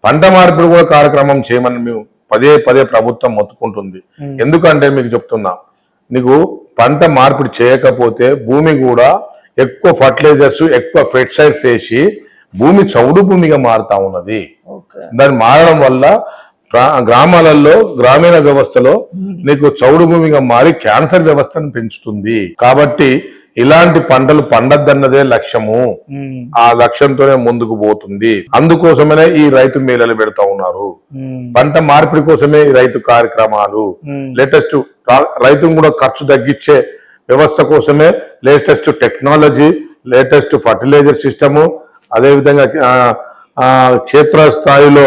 పంట మార్పిడి కూడా కార్యక్రమం చేయమని మేము పదే పదే ప్రభుత్వం మొత్తుకుంటుంది. ఎందుకంటే మీకు చెప్తున్నా, నీకు పంట మార్పిడి చేయకపోతే భూమి కూడా ఎక్కువ ఫర్టిలైజర్స్, ఎక్కువ ఫెర్టిసైడ్స్ వేసి భూమి చౌడు భూమిగా మారుతా ఉన్నది. దాన్ని మారడం వల్ల గ్రామాలలో, గ్రామీణ వ్యవస్థలో నీకు చౌడు భూమిగా మారి క్యాన్సర్ వ్యవస్థను పెంచుతుంది. కాబట్టి ఇలాంటి పంటలు పండద్దన్నదే లక్ష్యము. ఆ లక్ష్యంతోనే ముందుకు పోతుంది. అందుకోసమే ఈ రైతు మేళలు పెడతా ఉన్నారు. పంట మార్పిడి కోసమే ఈ రైతు కార్యక్రమాలు. లేటెస్ట్ రైతును కూడా ఖర్చు తగ్గించే వ్యవస్థ కోసమే latest technology, latest fertiliser system, అదేవిధంగా క్షేత్ర స్థాయిలో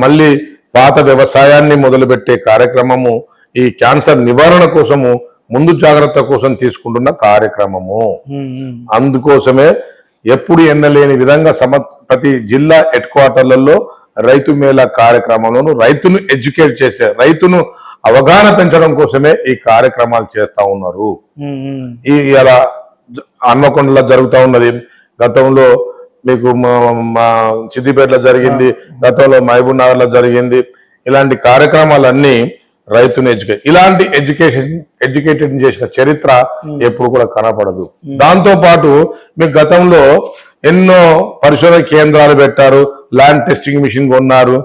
మళ్ళీ పాత వ్యవసాయాన్ని మొదలుపెట్టే కార్యక్రమము ఈ క్యాన్సర్ నివారణ కోసము, ముందు జాగ్రత్త కోసం తీసుకుంటున్న కార్యక్రమము. అందుకోసమే ఎప్పుడు ఎన్నలేని విధంగా ప్రతి జిల్లా హెడ్ క్వార్టర్లలో రైతు మేళా కార్యక్రమంలోను రైతును ఎడ్యుకేట్ చేసే, రైతును అవగాహన పెంచడం కోసమే ఈ కార్యక్రమాలు చేస్తా ఉన్నారు. ఇలా హన్మకొండలో జరుగుతూ ఉన్నది. గతంలో మీకు మా సిద్దిపేటలో జరిగింది, గతంలో మహబూబ్ నగర్ లో జరిగింది. ఇలాంటి కార్యక్రమాలన్నీ రైతుని ఇలాంటి ఎడ్యుకేటెడ్ చేసిన చరిత్ర ఎప్పుడు కూడా కనపడదు. దాంతో పాటు మీకు గతంలో ఎన్నో పరిశోధన కేంద్రాలు పెట్టారు, ల్యాండ్ టెస్టింగ్ మిషన్ కొన్నారు,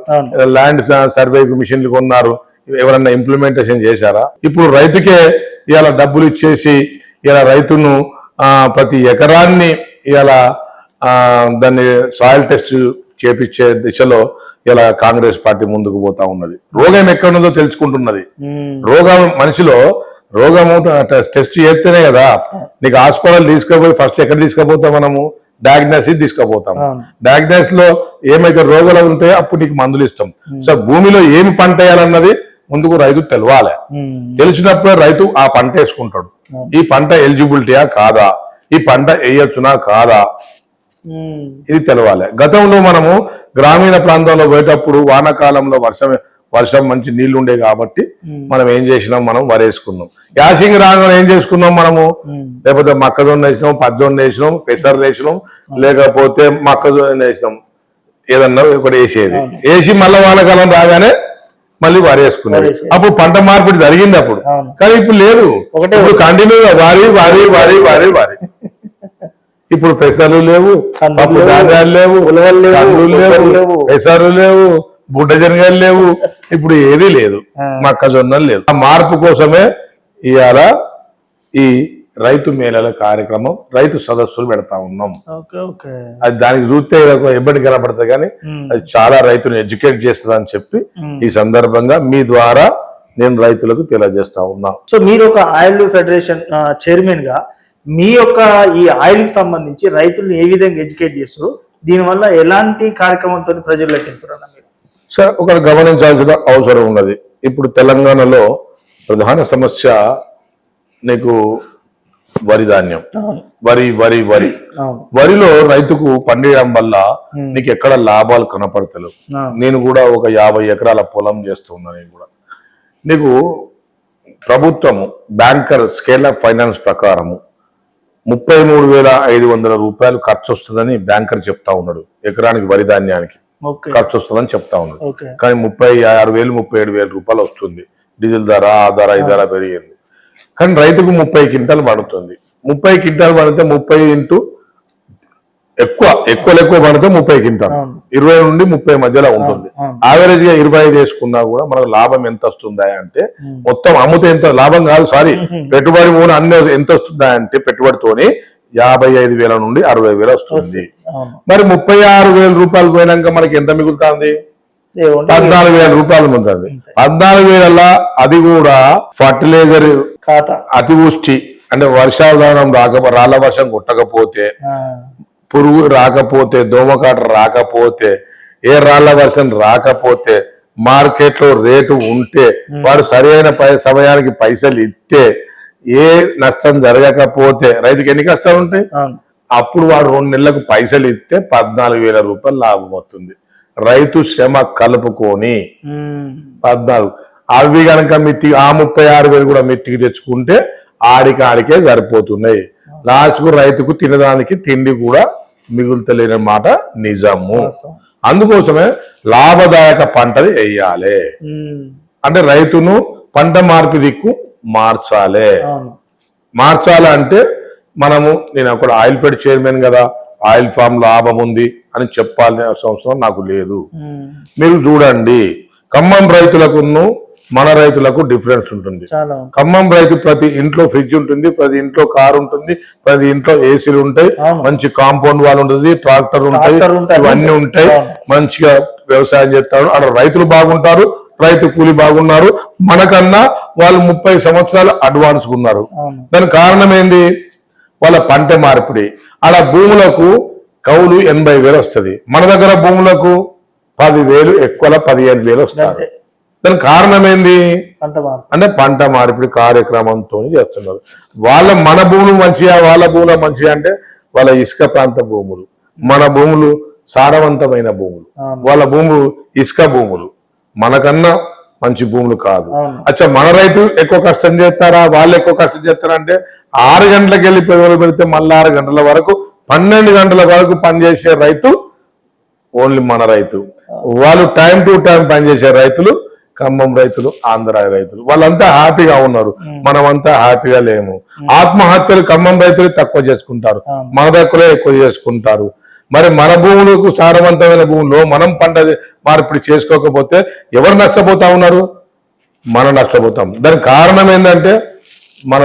ల్యాండ్ సర్వే మిషన్లు కొన్నారు. ఎవరన్నా ఇంప్లిమెంటేషన్ చేశారా? ఇప్పుడు రైతుకే ఇలా డబ్బులు ఇచ్చేసి ఇలా రైతును ప్రతి ఎకరాన్ని ఇలా దాన్ని సాయిల్ టెస్ట్ చేపించే దిశలో ఇలా కాంగ్రెస్ పార్టీ ముందుకు పోతా ఉన్నది. రోగం ఎక్కడున్నదో తెలుసుకుంటున్నది. రోగం మనిషిలో రోగము టెస్ట్ చేస్తేనే కదా నీకు హాస్పిటల్ తీసుకుపోయి ఫస్ట్ ఎక్కడ తీసుకుపోతాం, మనము డయాగ్నోసిస్ తీసుకుపోతాం. డయాగ్నోసిస్ లో ఏమైతే రోగాలు ఉంటాయో అప్పుడు నీకు మందులు ఇస్తాం. సో భూమిలో ఏమి పంట వేయాలన్నది ముందుకు రైతు తెలవాలి. తెలిసినప్పుడే రైతు ఆ పంట వేసుకుంటాడు. ఈ పంట ఎలిజిబిలిటీయా కాదా, ఈ పంట వేయొచ్చునా కాదా, ఇది తెలవాలి. గతంలో మనము గ్రామీణ ప్రాంతంలో పోయేటప్పుడు వానాకాలంలో వర్షం మంచి నీళ్లు ఉండే కాబట్టి మనం ఏం చేసినాం, మనం వరేసుకున్నాం. యాసింగ్ రాగానే ఏం చేసుకున్నాం మనము, లేకపోతే మొక్కజొన్న వేసినాం, పచ్చజొన్న వేసినాం, పెసరు వేసినాం, లేకపోతే మొక్కజొన్న వేసినాం, ఏదన్నా ఒకటి వేసేది. వేసి మళ్ళీ వానాకాలం రాగానే మళ్ళీ వరేసుకునేది. అప్పుడు పంట మార్పిడి జరిగింది అప్పుడు. కానీ ఇప్పుడు లేదు, ఇప్పుడు కంటిన్యూగా వారి వారి వారి వారి వారి ఇప్పుడు పెసర్లు లేవు, పప్పు ధాన్యాలు లేవు, లేవు, పెసర్లు లేవు, బుడ్డ జనగాలు లేవు, ఇప్పుడు ఏది లేదు, మొక్కజొన్నలు లేదు. ఆ మార్పు కోసమే ఇవాళ ఈ రైతు మేళల కార్యక్రమం, రైతు సదస్సులు పెడతా ఉన్నాం. అది దానికి చూస్తే ఎప్పటి కనపడుతుంది కానీ అది చాలా రైతును ఎడ్యుకేట్ చేస్తుంది అని చెప్పి ఈ సందర్భంగా మీ ద్వారా నేను రైతులకు తెలియజేస్తా ఉన్నా. సో మీరు ఒక ఆయిల్ ఫెడరేషన్ చైర్మన్ గా మీ యొక్క ఈ ఆయిల్ కి సంబంధించి రైతులను ఏ విధంగా ఎడ్యుకేట్ చేస్తారు, దీనివల్ల ఎలాంటి కార్యక్రమంతో ప్రజల్లోకి వెళ్తున్నారు మీరు? సార్, ఒకరు గమనించాల్సిన అవసరం ఉన్నది. ఇప్పుడు తెలంగాణలో ప్రధాన సమస్య నీకు వరి ధాన్యం, వరి వరి వరి వరిలో రైతుకు పండియడం వల్ల నీకు ఎక్కడ లాభాలు కనపడతలేవు. నేను కూడా ఒక 50 ఎకరాల పొలం చేస్తున్నా. నేను కూడా నీకు ప్రభుత్వము బ్యాంకర్ స్కేల్ ఆఫ్ ఫైనాన్స్ ప్రకారము 33,500 రూపాయలు ఖర్చు వస్తుందని బ్యాంకర్ చెప్తా ఉన్నాడు. ఎకరానికి వరి ధాన్యానికి ఖర్చు వస్తుందని చెప్తా ఉన్నాడు. కానీ 36,000 37,000 రూపాయలు వస్తుంది. డీజిల్ ధర, ఆ ధర, ఈ ధర పెరిగింది. కానీ రైతుకు 30 క్వింటాలు పడుతుంది. 30 క్వింటాలు పడితే 30 ఇంటూ ఎక్కువ పడితే 30 క్వింటాలు 20 నుండి 30 మధ్యలో ఉంటుంది. యావరేజ్ గా 25 వేసుకున్నా కూడా మనకు లాభం ఎంత వస్తుందా అంటే, మొత్తం అమ్ముతే ఎంత లాభం కాదు, సారీ పెట్టుబడి కూడా అన్ని ఎంత వస్తుందా అంటే పెట్టుబడితోని 55,000 నుండి 60,000 వస్తుంది. మరి 36,000 రూపాయలు పోయినాక మనకి ఎంత మిగులుతుంది? 14,000 రూపాయలు మిగులుతుంది. 14,000 అది కూడా ఫర్టిలైజర్ అతివృష్టి అంటే వర్షాధారం రాళ్ళ వర్షం కొట్టకపోతే, పురుగు రాకపోతే, దోమకాట రాకపోతే, ఏ రాళ్ల వర్షం రాకపోతే మార్కెట్ లో రేటు ఉంటే వాడు సరైన సమయానికి పైసలు ఇస్తే ఏ నష్టం జరగకపోతే రైతుకి ఎన్ని కష్టాలు ఉంటాయి? అప్పుడు వాడు 2 నెలలకు పైసలు ఇస్తే 14,000 రూపాయలు లాభం వస్తుంది. రైతు శ్రమ కలుపుకొని 14 అవి కనుక ఆ 36,000 కూడా మిట్టికి తెచ్చుకుంటే ఆడికే సరిపోతున్నాయి. లాస్ట్కు రైతుకు తినడానికి తిండి కూడా మిగులుతలేని మాట నిజము. అందుకోసమే లాభదాయక పంటలు వేయాలి. అంటే రైతును పంట మార్పు దిక్కు మార్చాలంటే నేను అక్కడ ఆయిల్ ఫెడ్ చైర్మన్ కదా, ఆయిల్ ఫామ్ లాభం ఉంది అని చెప్పాలనే అవసరం నాకు లేదు. మీరు చూడండి, ఖమ్మం రైతులకు మన రైతులకు డిఫరెన్స్ ఉంటుంది. ఖమ్మం రైతు ప్రతి ఇంట్లో ఫ్రిడ్జ్ ఉంటుంది, ప్రతి ఇంట్లో కారు ఉంటుంది, ప్రతి ఇంట్లో ఏసీలు ఉంటాయి, మంచి కాంపౌండ్ వాల్ ఉంటుంది, ట్రాక్టర్ ఉంటాయి, ఇవన్నీ ఉంటాయి, మంచిగా వ్యవసాయం చేస్తారు. అక్కడ రైతులు బాగుంటారు, రైతు కూలి బాగున్నారు. మనకన్నా వాళ్ళు 30 సంవత్సరాలు అడ్వాన్స్ ఉన్నారు. దానికి కారణం ఏంది? వాళ్ళ పంట మార్పిడి. అలా భూములకు కౌలు 80,000 వస్తుంది, మన దగ్గర భూములకు 10,000 ఎక్కువ 15,000 వస్తారు. దానికి కారణం ఏంది అంటే పంట మార్పిడి కార్యక్రమంతో చేస్తున్నారు. మన భూములు మంచిగా, వాళ్ళ భూములు మంచిగా అంటే వాళ్ళ ఇసుక ప్రాంత భూములు, మన భూములు సారవంతమైన భూములు, వాళ్ళ భూములు ఇసుక భూములు, మనకన్నా మంచి భూములు కాదు. అచ్చా, మన రైతు ఎక్కువ కష్టం చేస్తారా, వాళ్ళు ఎక్కువ కష్టం చేస్తారా అంటే 6 గంటలకు వెళ్ళి పెదవులు పెడితే మళ్ళీ 6 గంటల వరకు 12 గంటల వరకు పనిచేసే రైతు ఓన్లీ మన రైతు. వాళ్ళు టైం టు టైం పనిచేసే రైతులు ఖమ్మం రైతులు, ఆంధ్ర రైతులు, వాళ్ళంతా హ్యాపీగా ఉన్నారు, మనమంతా హ్యాపీగా లేము. ఆత్మహత్యలు ఖమ్మం రైతులు తక్కువ చేసుకుంటారు, మన దగ్గరే ఎక్కువ చేసుకుంటారు. మరి మన భూములకు సారవంతమైన భూముల్లో మనం పంట మార్పిడి చేసుకోకపోతే ఎవరు నష్టపోతా ఉన్నారు? మనం నష్టపోతాం. దానికి కారణం ఏంటంటే మన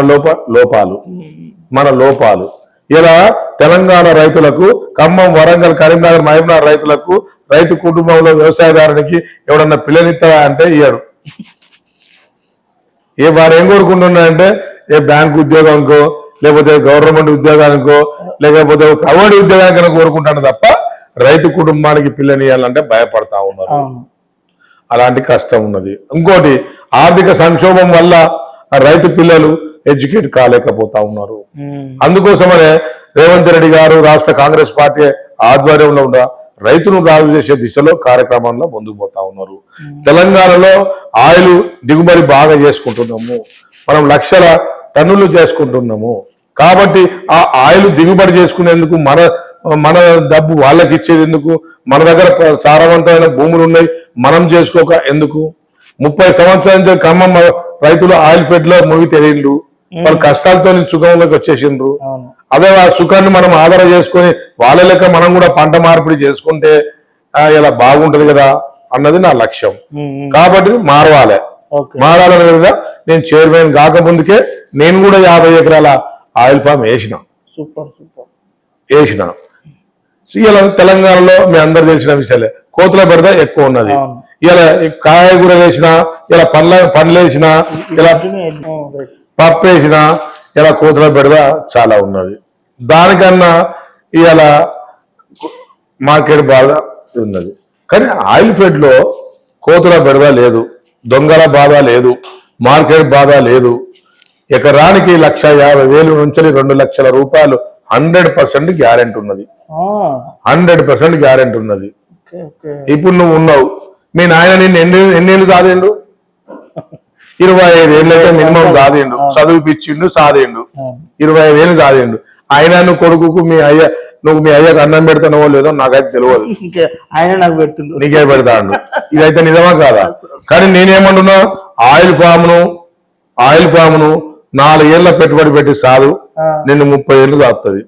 లోపాలు. ఇలా తెలంగాణ రైతులకు, ఖమ్మం, వరంగల్, కరీంనగర్, మహబూబ్నగర్ రైతులకు, రైతు కుటుంబంలో వ్యవసాయదారునికి ఎవడన్నా పిల్లనిస్తారా అంటే ఇయ్యాడు. వాడు ఏం కోరుకుంటున్నాడంటే ఏ బ్యాంకు ఉద్యోగానికో, లేకపోతే గవర్నమెంట్ ఉద్యోగానికో, లేకపోతే ప్రైవేట్ ఉద్యోగానికైనా కోరుకుంటాను తప్ప రైతు కుటుంబానికి పిల్లనియాలంటే భయపడతా ఉన్నారు. అలాంటి కష్టం ఉన్నది. ఇంకోటి, ఆర్థిక సంక్షోభం వల్ల రైతు పిల్లలు ఎడ్యుకేట్ కాలేకపోతా ఉన్నారు. అందుకోసమనే రేవంత్ రెడ్డి గారు రాష్ట్ర కాంగ్రెస్ పార్టీ ఆధ్వర్యంలో ఉన్న రైతును రాజు చేసే దిశలో కార్యక్రమంలో ముందుకు పోతా ఉన్నారు. తెలంగాణలో ఆయిల్ దిగుబడి బాగా చేసుకుంటున్నాము, మనం లక్షల టన్నులు చేసుకుంటున్నాము. కాబట్టి ఆ ఆయిల్ దిగుబడి చేసుకునేందుకు మన డబ్బు వాళ్ళకి ఇచ్చేది ఎందుకు? మన దగ్గర సారవంతమైన భూములు ఉన్నాయి, మనం చేసుకోక ఎందుకు? 30 సంవత్సరాల నుంచి ఖమ్మం రైతులు ఆయిల్ ఫెడ్ లో మునిగి తెలియదు, వాళ్ళ కష్టాలతో సుఖంలోకి వచ్చేసిండ్రు. అదే ఆ సుఖాన్ని మనం ఆధారం చేసుకొని వాళ్ళ లెక్క మనం కూడా పంట మార్పిడి చేసుకుంటే ఇలా బాగుంటది కదా అన్నది నా లక్ష్యం. కాబట్టి మారాలనే విధంగా నేను చైర్మన్ కాకముందుకే నేను కూడా 50 ఎకరాల ఆయిల్ ఫామ్ వేసిన. ఇలా తెలంగాణలో మీ అందరు తెలిసిన విషయాలే, కోతుల బెడద ఎక్కువ ఉన్నది. ఇలా కాయగూర వేసినా, ఇలా పండ్లు వేసినా, ఇలా పప్పు వేసినా, ఇలా కోతుల బెడద చాలా ఉన్నది. దానికన్నా ఇవాళ మార్కెట్ బాధ ఉన్నది. కానీ ఆయిల్ ఫెడ్ లో కోతుల బెడద లేదు, దొంగల బాధ లేదు, మార్కెట్ బాధ లేదు. ఎకరానికి 1,50,000 నుంచి 2 లక్షల రూపాయలు 100% గ్యారెంటీ ఉన్నది. 100% గ్యారెంటీ ఉన్నది. ఇప్పుడు నువ్వు ఉన్నావు, మీ నాయన నిన్ను ఎన్నేళ్ళు కాదేండు? 25 ఏళ్ళైతే మినిమం కాదేండు, చదివిపిచ్చిండు, సాదేండు. 25 ఏళ్ళు కాదేండు. ఆయన నువ్వు కొడుకుకు నువ్వు మీ అయ్యకు అన్నం పెడతానో లేదో నాకైతే తెలియదు, నీకే పెడతాడు. ఇదైతే నిజమా కాదా? కానీ నేనేమంటున్నా, ఆయిల్ ఫామ్ను 4 ఏళ్ల పెట్టుబడి పెట్టి సాదు నిన్ను 30 ఏళ్ళు కాస్తుంది.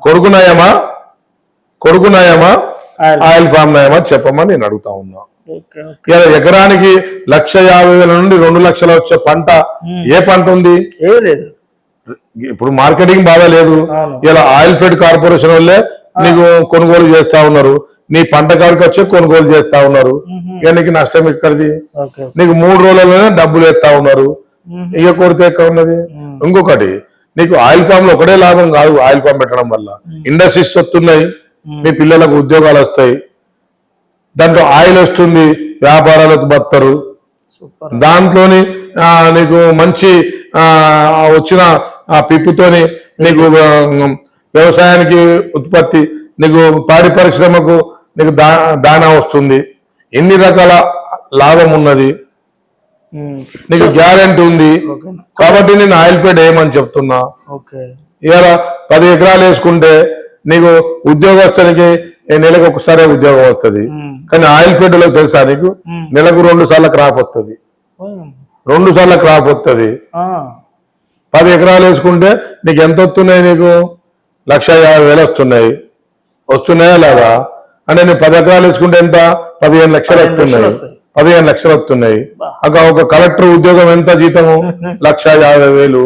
కొడుకున్నాయమా ఆయిల్ ఫామ్ నాయమా చెప్పమని నేను అడుగుతా ఉన్నా. ఇలా ఎకరానికి 1,50,000 నుండి 2 లక్షలు వచ్చే పంట ఏ పంట ఉంది? ఇప్పుడు మార్కెటింగ్ బాగా లేదు. ఇలా ఆయిల్ ఫెడ్ కార్పొరేషన్ వల్లే నీకు కొనుగోలు చేస్తా ఉన్నారు, నీ పంట కాడికి వచ్చే కొనుగోలు చేస్తా ఉన్నారు. ఇక నీకు నష్టం ఎక్కడిది? నీకు 3 రోజులలోనే డబ్బులు ఎత్తా ఉన్నారు, ఇక కొరత ఎక్కువ ఉన్నది. ఇంకొకటి, నీకు ఆయిల్ ఫామ్ లో ఒకటే లాభం కాదు. ఆయిల్ ఫామ్ పెట్టడం వల్ల ఇండస్ట్రీస్ వస్తున్నాయి, మీ పిల్లలకు ఉద్యోగాలు వస్తాయి, దాంట్లో ఆయిల్ వస్తుంది, వ్యాపారాలకు బతారు. సూపర్. దాంట్లోని నీకు మంచి వచ్చిన ఆ పిప్పుతోని నీకు వ్యవసాయానికి ఉత్పత్తి, నీకు పాడి పరిశ్రమకు నీకు దానా వస్తుంది. ఎన్ని రకాల లాభం ఉన్నది, నీకు గ్యారెంటీ ఉంది. కాబట్టి నేను ఆయిల్ ఫెడ్ వేయమని చెప్తున్నా. ఇవాళ 10 ఎకరాలు వేసుకుంటే నీకు ఉద్యోగస్తునికి నెలకు ఒకసారి ఉద్యోగం వస్తుంది. కానీ ఆయిల్ ఫెడ్ లో తెలుసా నీకు నెలకు 2 సార్లు క్రాప్ వస్తుంది. 2 సార్లు క్రాప్ వస్తుంది. 10 ఎకరాలు వేసుకుంటే నీకు ఎంత వస్తున్నాయి? నీకు 1,50,000 వస్తున్నాయా లేదా? అంటే నేను 10 ఎకరాలు వేసుకుంటే ఎంత? 15 లక్షలు వస్తున్నాయి. 15 లక్షలు వస్తున్నాయి. ఒక కలెక్టర్ ఉద్యోగం ఎంత జీతము? 1,50,000.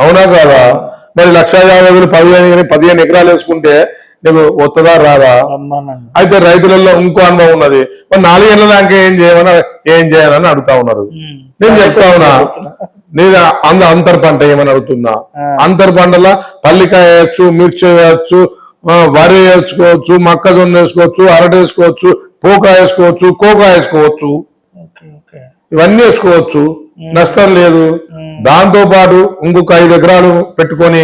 అవునా కాదా? మరి 1,50,000 15 ఎకరాలు వేసుకుంటే నీకు వస్తుందా రాదా? అయితే రైతులలో ఇంకో అనుభవం ఉన్నది. మరి 4 ఏళ్ళ దాకా ఏం చేయాలని అడుగుతా ఉన్నారు. నేను చెప్తా ఉన్నా, నేను అంతర్ పంట ఏమని అడుగుతున్నా. అంతర్ పంటలో పల్లికాయ వేయచ్చు, మిర్చి వేయచ్చు, వరి వేసుకోవచ్చు, మొక్కజొన్న వేసుకోవచ్చు, అరటి వేసుకోవచ్చు, పోకా వేసుకోవచ్చు, కోకా వేసుకోవచ్చు. ఇవన్నీ వేసుకోవచ్చు, నష్టం లేదు. దాంతో పాటు ఇంకొక 5 ఎకరాలు పెట్టుకొని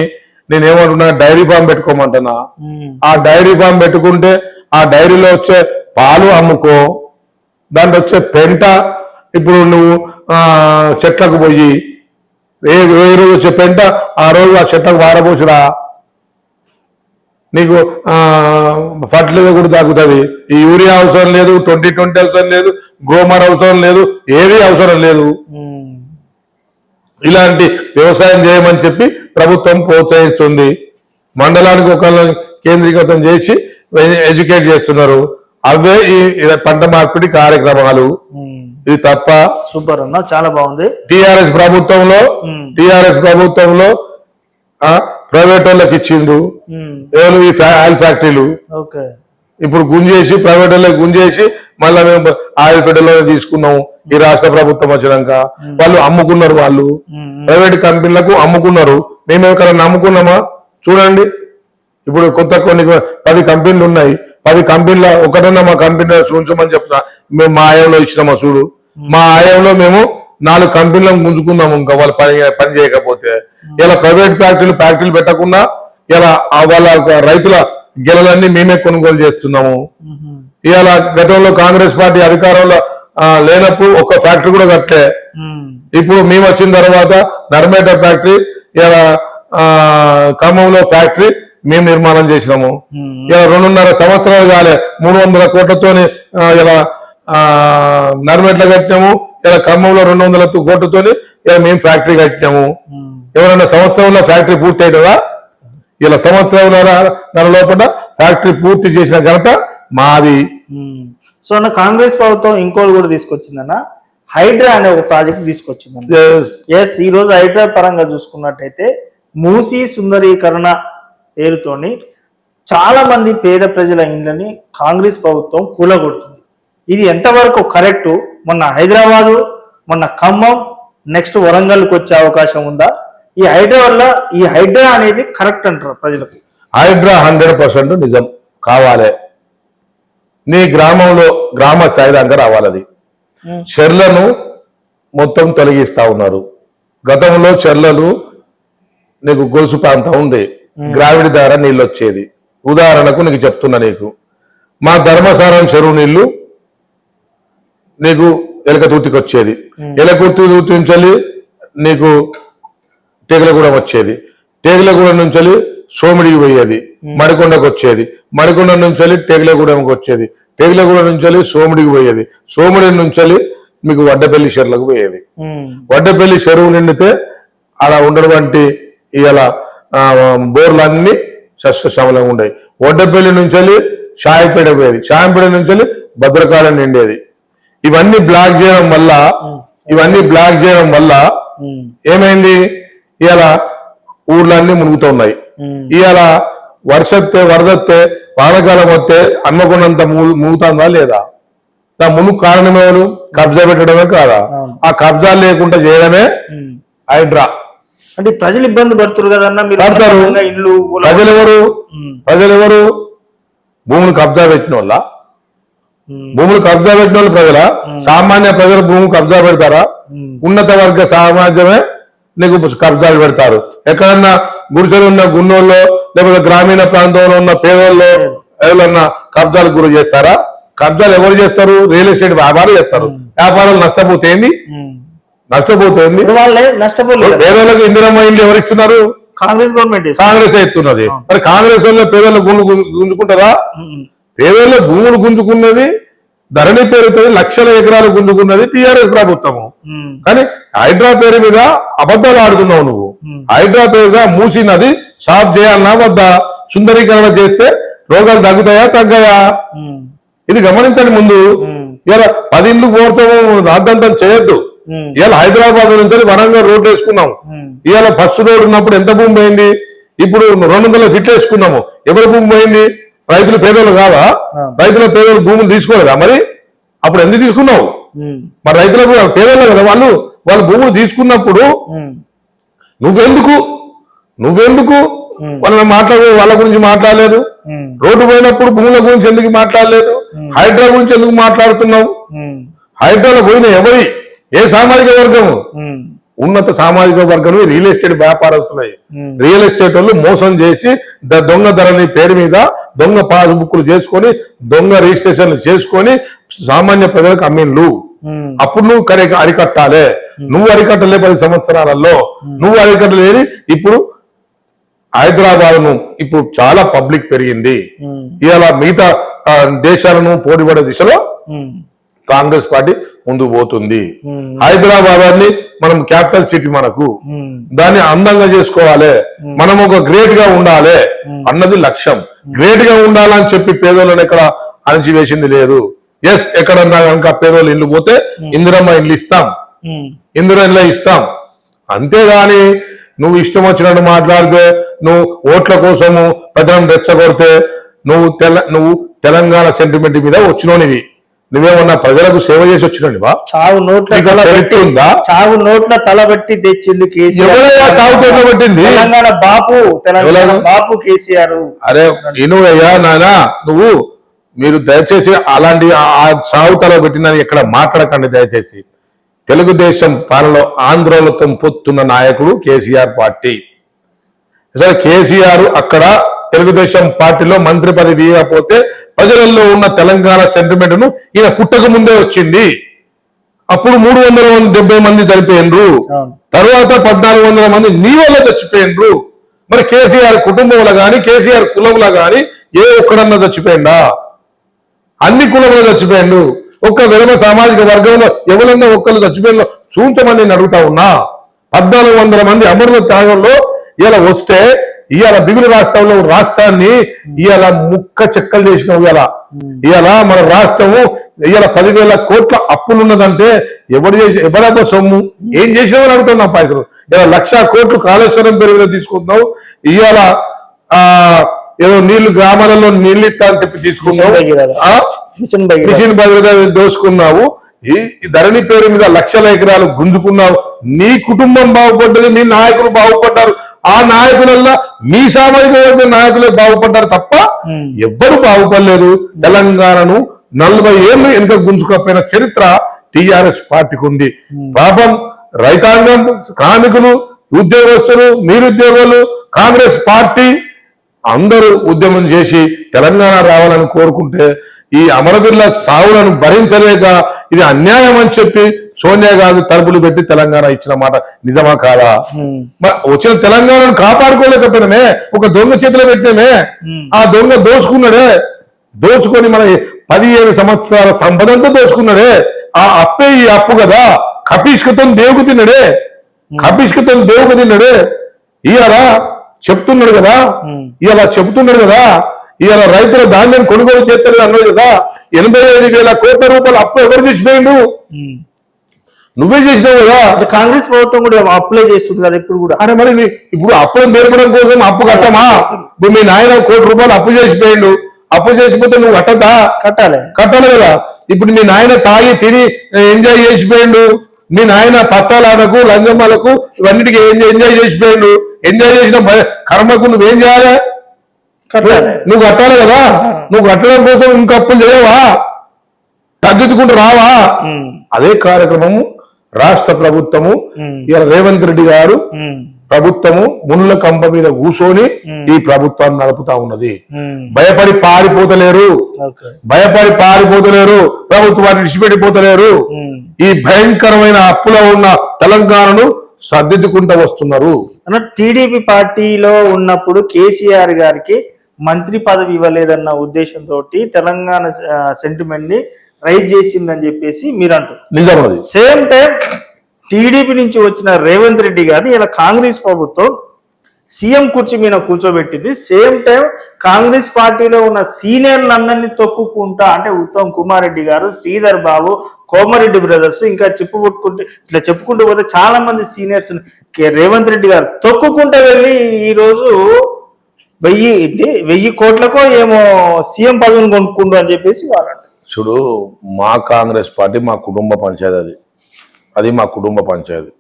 నేనేమంటున్నా, డైరీ ఫామ్ పెట్టుకోమంటున్నా. ఆ డైరీ ఫామ్ పెట్టుకుంటే ఆ డైరీలో వచ్చే పాలు అమ్ముకో, దాంట్లో వచ్చే పెంట ఇప్పుడు నువ్వు చెట్లకు పోయి ఏ రోజు వచ్చే పెంట ఆ రోజు ఆ చెట్లకు వారబోసురా, నీకు ఫర్టిలైజర్ కూడా తగ్గుతుంది. ఈ యూరియా అవసరం లేదు, 2020 అవసరం లేదు, గ్రోమర్ అవసరం లేదు, ఏది అవసరం లేదు. ఇలాంటి వ్యవసాయం చేయమని చెప్పి ప్రభుత్వం ప్రోత్సహిస్తుంది. మండలానికి ఒకళ్ళని కేంద్రీకృతం చేసి ఎడ్యుకేట్ చేస్తున్నారు. అవే ఈ పంట మార్పిడి కార్యక్రమాలు. ఇది తప్ప. సూపర్ అన్న, చాలా బాగుంది. టిఆర్ఎస్ ప్రభుత్వంలో ప్రైవేట్ వాళ్ళకి ఇచ్చిండ్రు ఎవరు? ఈ ఆయిల్ ఫ్యాక్టరీలు. ఇప్పుడు గుంజేసి ప్రైవేట్ వాళ్ళకి గుంజేసి మళ్ళీ మేము ఆయిల్ ఫెడర్లో తీసుకున్నాము. ఈ రాష్ట్ర ప్రభుత్వం వచ్చినాక వాళ్ళు అమ్ముకున్నారు. వాళ్ళు ప్రైవేట్ కంపెనీలకు అమ్ముకున్నారు. మేము ఎక్కడన్నా అమ్ముకున్నామా? చూడండి, ఇప్పుడు కొత్త కొన్ని 10 కంపెనీలు ఉన్నాయి. 10 కంపెనీల ఒకటన్నా మా కంపెనీలో చూపించమని చెప్తున్నా. మేము మా ఆయంలో ఇచ్చినామా? చూడు, మా ఆయంలో మేము 4 కంపెనీలను గుంజుకున్నాము. ఇంకా వాళ్ళు పని చేయకపోతే ఇలా ప్రైవేట్ ఫ్యాక్టరీలు పెట్టకుండా ఇలా వాళ్ళ రైతుల గెలలన్నీ మేమే కొనుగోలు చేస్తున్నాము. ఇవాళ గతంలో కాంగ్రెస్ పార్టీ అధికారంలో లేనప్పుడు ఒక ఫ్యాక్టరీ కూడా కట్టే. ఇప్పుడు మేము వచ్చిన తర్వాత నర్మేట ఫ్యాక్టరీ, ఇలా ఖమ్మంలో ఫ్యాక్టరీ మేము నిర్మాణం చేసినాము. ఇలా 2.5 సంవత్సరాలు కాలే 300 కోట్లతోని ఇలా నర్మేట్లో కట్టినాము. ఇలా ఖమ్మంలో 200 కోట్లతోని ఇలా మేము ఫ్యాక్టరీ కట్టినాము. ఎవరైనా సంవత్సరంలో ఫ్యాక్టరీ పూర్తి అవుతుందా? ఇలా సంవత్సరం లోపల ఫ్యాక్టరీ పూర్తి చేసిన ఘనత మాది. సో అన్న, కాంగ్రెస్ ప్రభుత్వం ఇంకోటి కూడా తీసుకొచ్చిందన్న, హైడ్రా అనే ఒక ప్రాజెక్ట్ తీసుకొచ్చిందన్న. ఈ రోజు హైడ్రా పరంగా చూసుకున్నట్టయితే మూసీ సుందరీకరణ పేరుతోని చాలా మంది పేద ప్రజల ఇండ్లని కాంగ్రెస్ ప్రభుత్వం కూలగొడుతుంది. ఇది ఎంతవరకు కరెక్ట్? మొన్న హైదరాబాదు, మొన్న ఖమ్మం, నెక్స్ట్ వరంగల్కి వచ్చే అవకాశం ఉందా? ఈ హైడ్రా అనేది కరెక్ట్ అంటారు ప్రజలకు? హైడ్రా 100% నిజం కావాలి. నీ గ్రామంలో గ్రామ స్థాయి దాకా రావాలి. అది చెర్లను మొత్తం తొలగిస్తా ఉన్నారు. గతంలో చెర్లలు నీకు గొలుసు ప్రాంతం ఉండే, గ్రావిడి ద్వారా నీళ్ళు వచ్చేది. ఉదాహరణకు నీకు చెప్తున్నా, నీకు మా ధర్మసారం చెరువు నీళ్లు నీకు ఎలకతుర్తికి వచ్చేది. ఎలకతుర్తి నుంచి నీకు టేగులగూడెం వచ్చేది. టేగులగూడెం నుంచి సోమిడికి పోయేది, మడికొండకు వచ్చేది. మడికొండ నుంచి టేగులగూడెంకి వచ్చేది. టేగులగూడెం నుంచి సోమిడికి పోయేది. సోమిడి నుంచి మీకు వడ్డపల్లి చెరువులకు పోయేది. వడ్డపల్లి చెరువు నిండితే అలా ఉన్నటువంటి ఇలా బోర్లన్నీ సస్యశ్యామలంగా ఉండేవి. వడ్డపల్లి నుంచి షాయంపేట పోయేది. షాయంపేట నుంచి భద్రకాళం నిండేది. ఇవన్నీ బ్లాక్ చేయడం వల్ల ఏమైంది? ఇలా ఊర్లన్నీ మునుగుతున్నాయి. ఇవాళ వర్షత్తే వరదత్తే వానకాలం వస్తే అన్నకున్నంత మునుగుతుందా లేదా? దా మునుగు కారణం ఎవరు? కబ్జా పెట్టడమే కాదా? ఆ కబ్జా లేకుండా చేయడమే హైడ్రా. అంటే ప్రజలు ఇబ్బంది పడుతున్నారు కదన్నా, పడతారు. ప్రజలెవరు? భూమిని కబ్జా పెట్టిన వాళ్ళ భూములు కబ్జా పెట్టిన వాళ్ళు ప్రజల సామాన్య ప్రజల భూమి కబ్జా పెడతారా? ఉన్నత వర్గ సమాజమే నీకు కబ్జాలు పెడతారు. ఎక్కడన్నా గుడిసెలు ఉన్న గున్నోళ్ళలో లేకపోతే గ్రామీణ ప్రాంతంలో ఉన్న పేదోళ్ళలో ఎవరన్నా కబ్జాలు గురి చేస్తారా? కబ్జాలు ఎవరు చేస్తారు? రియల్ ఎస్టేట్ వ్యాపారం చేస్తారు. వ్యాపారాలు నష్టపోతేంది? పేదోళ్ళకి ఇందిరమ్మ ఇండ్లు ఎవరిస్తున్నారు? కాంగ్రెస్ గవర్నమెంట్, కాంగ్రెస్ ఇస్తున్నది. మరి కాంగ్రెస్ వల్ల పేదల భూములు గుంజుకుంటారా? పేదల భూములు గుంజుకున్నది ధరణి పేరుతో లక్షల ఎకరాలు గుంజుకున్నది టిఆర్ఎస్ ప్రభుత్వము. కానీ హైడ్రా పేరు మీద అబద్ధాలు ఆడుతున్నావు నువ్వు. హైడ్రా పేరుగా మూసి నది సాఫ్ చేయాలన్నా వద్దా? సుందరీకరణ చేస్తే రోగాలు తగ్గుతాయా తగ్గాయా? ఇది గమనించండి. ముందు ఇలా 10 ఇండ్లు కోరుతాము రాద్దంతం చేయొద్దు. ఇవాళ హైదరాబాద్ నుంచి వరంగల్ రోడ్డు వేసుకున్నాం. ఇవాళ ఫస్ట్ రోడ్ ఉన్నప్పుడు ఎంత భూమి పోయింది? ఇప్పుడు 200 ఫీట్లు వేసుకున్నాము. ఎవరి భూమి పోయింది? రైతులు పేదలు కాదా? రైతుల పేదలు భూములు తీసుకోలేదా? మరి అప్పుడు ఎందుకు తీసుకున్నావు? మరి రైతులకు పేదలు కదా వాళ్ళు భూములు తీసుకున్నప్పుడు నువ్వెందుకు వాళ్ళ గురించి మాట్లాడలేదు? రోడ్డు పోయినప్పుడు భూముల గురించి ఎందుకు మాట్లాడలేదు? హైడ్రా గురించి ఎందుకు మాట్లాడుతున్నావు? హైడ్రాలో పోయిన ఏ సామాజిక వర్గము? ఉన్నత సామాజిక వర్గం రియల్ ఎస్టేట్ వ్యాపారస్తున్నాయి. రియల్ ఎస్టేట్ వాళ్ళు మోసం చేసి దొంగ ధరని పేరు మీద దొంగ పాస్బుక్లు చేసుకొని దొంగ రిజిస్ట్రేషన్లు చేసుకొని సామాన్య ప్రజలకు అమ్మిన్లు. అప్పుడు నువ్వు అరికట్టాలి. నువ్వు అరికట్టలే 10 సంవత్సరాలలో నువ్వు అరికట్టలేని ఇప్పుడు హైదరాబాద్ ను ఇప్పుడు చాలా పబ్లిక్ పెరిగింది. ఇలా మిగతా దేశాలను పోటీపడే దిశలో కాంగ్రెస్ పార్టీ ముందుకు పోతుంది. హైదరాబాద్ మనం క్యాపిటల్ సిటీ, మనకు దాన్ని అందంగా చేసుకోవాలి, మనం ఒక గ్రేట్ గా ఉండాలి అన్నది లక్ష్యం. గ్రేట్ గా ఉండాలని చెప్పి పేదోళ్ళని ఎక్కడ అణచివేసింది లేదు. ఎస్, ఎక్కడన్నా కనుక పేదోళ్ళు ఇల్లు పోతే ఇందిరమ్మ ఇల్లు ఇస్తాం, ఇందిరమ్మ ఇస్తాం. అంతేగాని నువ్వు ఇష్టం వచ్చినట్టు మాట్లాడితే, నువ్వు ఓట్ల కోసము ప్రజలను రెచ్చగొడితే, నువ్వు తెలంగాణ సెంటిమెంట్ మీద వచ్చినోనివి. నువ్వేమన్నా ప్రజలకు సేవ చేసి వచ్చినవా? చావు నోట్ల తలబెట్టి తెచ్చింది కేసీఆర్. తెలంగాణ బాపు కేసీఆర్. అరే ఇనువయ్యా నాయనా, మీరు దయచేసి అలాంటి ఆ సాగు తలబెట్టిందని ఎక్కడ మాట్లాడకండి దయచేసి. తెలుగుదేశం పాలనలో ఆందోళనతో పొత్తున్న నాయకుడు కేసీఆర్ పార్టీ. సరే, కేసీఆర్ అక్కడ తెలుగుదేశం పార్టీలో మంత్రి పదవి ఇవ్వకపోతే ప్రజలలో ఉన్న తెలంగాణ సెంటిమెంట్ ను ఈయన పుట్టక ముందే వచ్చింది. అప్పుడు 370 మంది చనిపోయినరు. తర్వాత 1400 మంది నీ వల్ల చచ్చిపోయినరు. మరి కేసీఆర్ కుటుంబంలో గాని కేసీఆర్ కులంలో గాని ఏ ఒక్కడన్నా చచ్చిపోయిందా? అన్ని కులంలో చచ్చిపోయిండు. ఒక్క విరమ సామాజిక వర్గంలో ఎవరన్నా ఒక్కరు చచ్చిపోయిన చూంచమని నేను అడుగుతా ఉన్నా. 1400 మంది అమరుల త్యాగంలో ఇలా వస్తే ఇవాళ బిగులు రాష్ట్రాన్ని ఇవాళ ముక్క చెక్కలు చేసినావు. ఇవాళ మన రాష్ట్రము ఇవాళ 10,000 కోట్ల అప్పులున్నదంటే ఎవరబ్బ సొమ్ము ఏం చేసినామని అడుగుతున్నాం పైసలు. ఇలా 1,00,000 కోట్లు కాళేశ్వరం పేరు మీద తీసుకుంటున్నావు. ఇవాళ ఏదో నీళ్లు గ్రామాలలో నీళ్ళు ఇస్తా అని చెప్పి తీసుకున్నావు. మిషన్ భగీరథ దోసుకున్నావు. ఈ ధరణి పేరు మీద లక్షల ఎకరాలు గుంజుకున్నావు. నీ కుటుంబం బాగుపడ్డది, నీ నాయకులు బాగుపడ్డారు. ఆ నాయకులల్లో మీ సామాజిక వర్గ నాయకులే బాగుపడ్డారు తప్ప ఎవ్వరు బాగుపడలేదు. తెలంగాణను 40 ఏళ్ళు వెనుక గుంజుకపోయిన చరిత్ర టిఆర్ఎస్ పార్టీకి ఉంది. పాపం రైతాంగం, శ్రామికులు, ఉద్యోగస్తులు, నిరుద్యోగులు, కాంగ్రెస్ పార్టీ అందరూ ఉద్యమం చేసి తెలంగాణ రావాలని కోరుకుంటే ఈ అమరవీరుల సావులను భరించలేక ఇది అన్యాయం అని చెప్పి సోనియా గాంధీ తలుపులు పెట్టి తెలంగాణ ఇచ్చిన మాట నిజమా కాదా? వచ్చిన తెలంగాణను కాపాడుకోలేకపోయినామే, ఒక దొంగ చేతిలో పెట్టినామే. ఆ దొంగ దోచుకొని మన 17 సంవత్సరాల సంపదంతా దోచుకున్నాడే. ఆ అప్పే ఈ అప్పు కదా. కపిష్కతో దేవుకు తిన్నాడే. ఇవాళ చెప్తున్నాడు కదా. ఇవాళ రైతుల ధాన్యం కొనుగోలు చేస్తాడు అన్నాడు కదా. 85,000 కోట్ల రూపాయలు అప్పు ఎవరు చేసిపోయిండు? నువ్వే చేసినావు కదా. కాంగ్రెస్ ప్రభుత్వం కూడా అప్లై చేస్తుంది కదా ఇప్పుడు కూడా. అరే మరి ఇప్పుడు అప్పులను నేర్పడం కోసం అప్పు కట్టమా? ఇప్పుడు మీ నాయన 1 కోటి రూపాయలు అప్పు చేసిపోయిండు. అప్పు చేసిపోతే నువ్వు కట్టాలి కదా. ఇప్పుడు మీ నాయన తాగి తిని ఎంజాయ్ చేసిపోయిండు. మీ నాయన పత్తాలకు లంజమ్మలకు ఇవన్నిటికీ ఎంజాయ్ చేసిపోయిండు. ఎంజాయ్ చేసిన కర్మకు నువ్వేం చేయాలి? నువ్వు కట్టాలి కదా. నువ్వు కట్టడం కోసం ఇంకా అప్పులు చేయవా? సర్దిద్దుకుంటూ రావా? అదే కార్యక్రమము రాష్ట్ర ప్రభుత్వము ఇలా రేవంత్ రెడ్డి గారు ప్రభుత్వము ముళ్ళ కంప మీద కూర్చొని ఈ ప్రభుత్వాన్ని నడుపుతా ఉన్నది. భయపడి పారిపోతలేరు, ప్రభుత్వాన్ని విడిచిపెట్టిపోతలేరు. ఈ భయంకరమైన అప్పులో ఉన్న తెలంగాణను సర్దిద్దుకుంటూ వస్తున్నారు. టీడీపీ పార్టీలో ఉన్నప్పుడు కేసీఆర్ గారికి మంత్రి పదవి ఇవ్వలేదన్న ఉద్దేశంతో తెలంగాణ సెంటిమెంట్ ని రైజ్ చేసిందని చెప్పేసి మీరు అంటారు. నిజం. సేమ్ టైం టీడీపీ నుంచి వచ్చిన రేవంత్ రెడ్డి గారిని ఇలా కాంగ్రెస్ ప్రభుత్వం సీఎం కుర్చీ మీద కూర్చోబెట్టింది. సేమ్ టైం కాంగ్రెస్ పార్టీలో ఉన్న సీనియర్లందరినీ తొక్కుకుంటా, అంటే ఉత్తమ్ కుమార్ రెడ్డి గారు, శ్రీధర్ బాబు, కోమరెడ్డి బ్రదర్స్, ఇంకా చెప్పుకుంటూ పోతే చాలా మంది సీనియర్స్ రేవంత్ రెడ్డి గారు తొక్కుకుంటూ వెళ్ళి ఈ రోజు 1000 కోట్లకో ఏమో సీఎం పదవిని కొనుక్కుంటూ అని చెప్పేసి వాళ్ళు. చూడు, మా కాంగ్రెస్ పార్టీ మా కుటుంబ పంచాయతీ, అది మా కుటుంబ పంచాయతీ.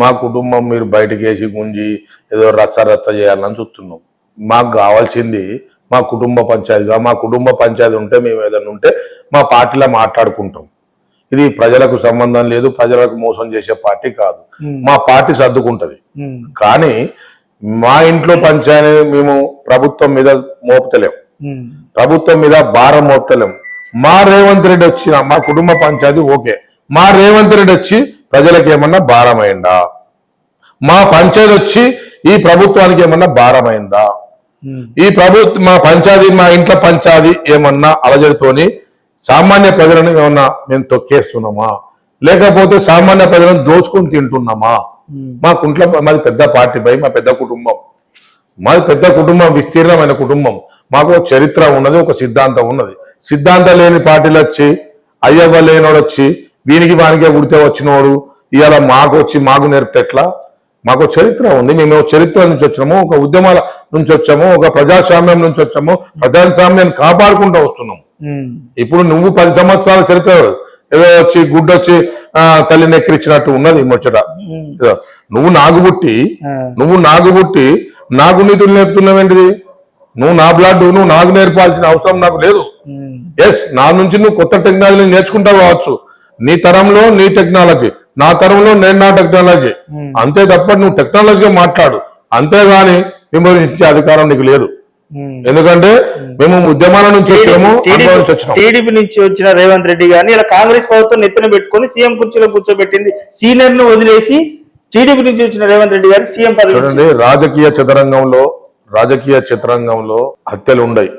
మా కుటుంబం మీరు బయటకు వేసి గుంజి ఏదో రచ్చ చేయాలని చూస్తున్నాం. మాకు కావాల్సింది మా కుటుంబ పంచాయతీగా. మా కుటుంబ పంచాయతీ ఉంటే మేము ఏదైనా ఉంటే మా పార్టీలో మాట్లాడుకుంటాం. ఇది ప్రజలకు సంబంధం లేదు, ప్రజలకు మోసం చేసే పార్టీ కాదు. మా పార్టీ సర్దుకుంటది. కానీ మా ఇంట్లో పంచాయతీ మేము ప్రభుత్వం మీద మోపుతలేం, ప్రభుత్వం మీద భారం మోపుతలేం. మా రేవంత్ రెడ్డి వచ్చిన మా కుటుంబ పంచాయతీ ఓకే, మా రేవంత్ రెడ్డి వచ్చి ప్రజలకు ఏమన్నా భారమైందా? మా పంచాయతీ వచ్చి ఈ ప్రభుత్వానికి ఏమన్నా భారమైందా? ఈ మా పంచాయతీ, మా ఇంట్లో పంచాయతీ ఏమన్నా అలజడితోని సామాన్య ప్రజలను ఏమన్నా మేము తొక్కేస్తున్నామా, లేకపోతే సామాన్య ప్రజలను దోచుకొని తింటున్నామా? మా కుంట్ల మాది పెద్ద పార్టీ పై మా పెద్ద కుటుంబం, మాది పెద్ద కుటుంబం, విస్తీర్ణమైన కుటుంబం. మాకు చరిత్ర ఉన్నది, ఒక సిద్ధాంతం ఉన్నది. సిద్ధాంతం లేని పార్టీలు వచ్చి అయ్యవ్వ లేనోడు వచ్చి వీనికి వానికే ఉడితే వచ్చినోడు ఇవాళ మాకు వచ్చి మాకు నేర్పెట్లా? మాకు చరిత్ర ఉంది, మేము చరిత్ర నుంచి వచ్చాము, ఒక ఉద్యమాల నుంచి వచ్చాము, ఒక ప్రజాస్వామ్యం నుంచి వచ్చాము, ప్రజాస్వామ్యాన్ని కాపాడుకుంటూ వస్తున్నాము. ఇప్పుడు నువ్వు 10 సంవత్సరాల చరిత్ర ఏదో వచ్చి గుడ్డొచ్చి తల్లిని ఎక్కిరిచ్చినట్టు ఉన్నది ముచ్చట. నువ్వు నాగుబుట్టి నాకు నీతులు నేర్పుతున్నావేంటిది? నువ్వు నా బ్లడ్, నువ్వు నాకు నేర్పాల్సిన అవసరం నాకు లేదు. ఎస్, నా నుంచి నువ్వు కొత్త టెక్నాలజీ నేర్చుకుంటావు కావచ్చు, నీ తరంలో నీ టెక్నాలజీ, నా తరంలో నేను నా టెక్నాలజీ, అంతే తప్ప నువ్వు టెక్నాలజీగా మాట్లాడు. అంతేగాని విమర్శించే అధికారం నీకు లేదు. ఎందుకంటే మేము ఉద్యమాల నుంచి వచ్చాము, టీడీపీ నుంచి వచ్చిన రేవంత్ రెడ్డి గారిని ఇలా కాంగ్రెస్ ప్రభుత్వం నెత్తిన పెట్టుకొని సీఎం కుర్చీలో కూర్చోబెట్టింది. సీనియర్ ను వదిలేసి టీడీపీ నుంచి వచ్చిన రేవంత్ రెడ్డి గారికి సీఎం పదవి. చూడండి, రాజకీయ చతురంగంలో హత్యలు ఉండయి,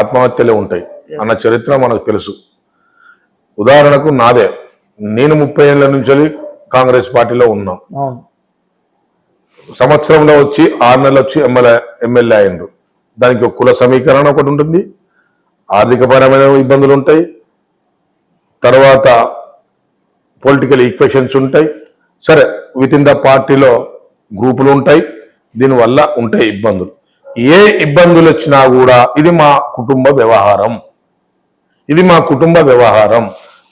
ఆత్మహత్యలే ఉంటాయి అన్న చరిత్ర మనకు తెలుసు. ఉదాహరణకు నాదే, నేను 30 ఏళ్ల నుంచి కాంగ్రెస్ పార్టీలో ఉన్నాం. సంవత్సరంలో వచ్చి 6 నెలలు వచ్చి ఎమ్మెల్యే అయ్యిండ్రు. దానికి ఒక కుల సమీకరణ ఒకటి ఉంటుంది, ఆర్థికపరమైన ఇబ్బందులు ఉంటాయి, తర్వాత పొలిటికల్ ఈక్వేషన్స్ ఉంటాయి. సరే, విత్ ఇన్ ద పార్టీలో గ్రూపులు ఉంటాయి, దీనివల్ల ఉంటాయి ఇబ్బందులు. ఏ ఇబ్బందులు వచ్చినా కూడా ఇది మా కుటుంబ వ్యవహారం,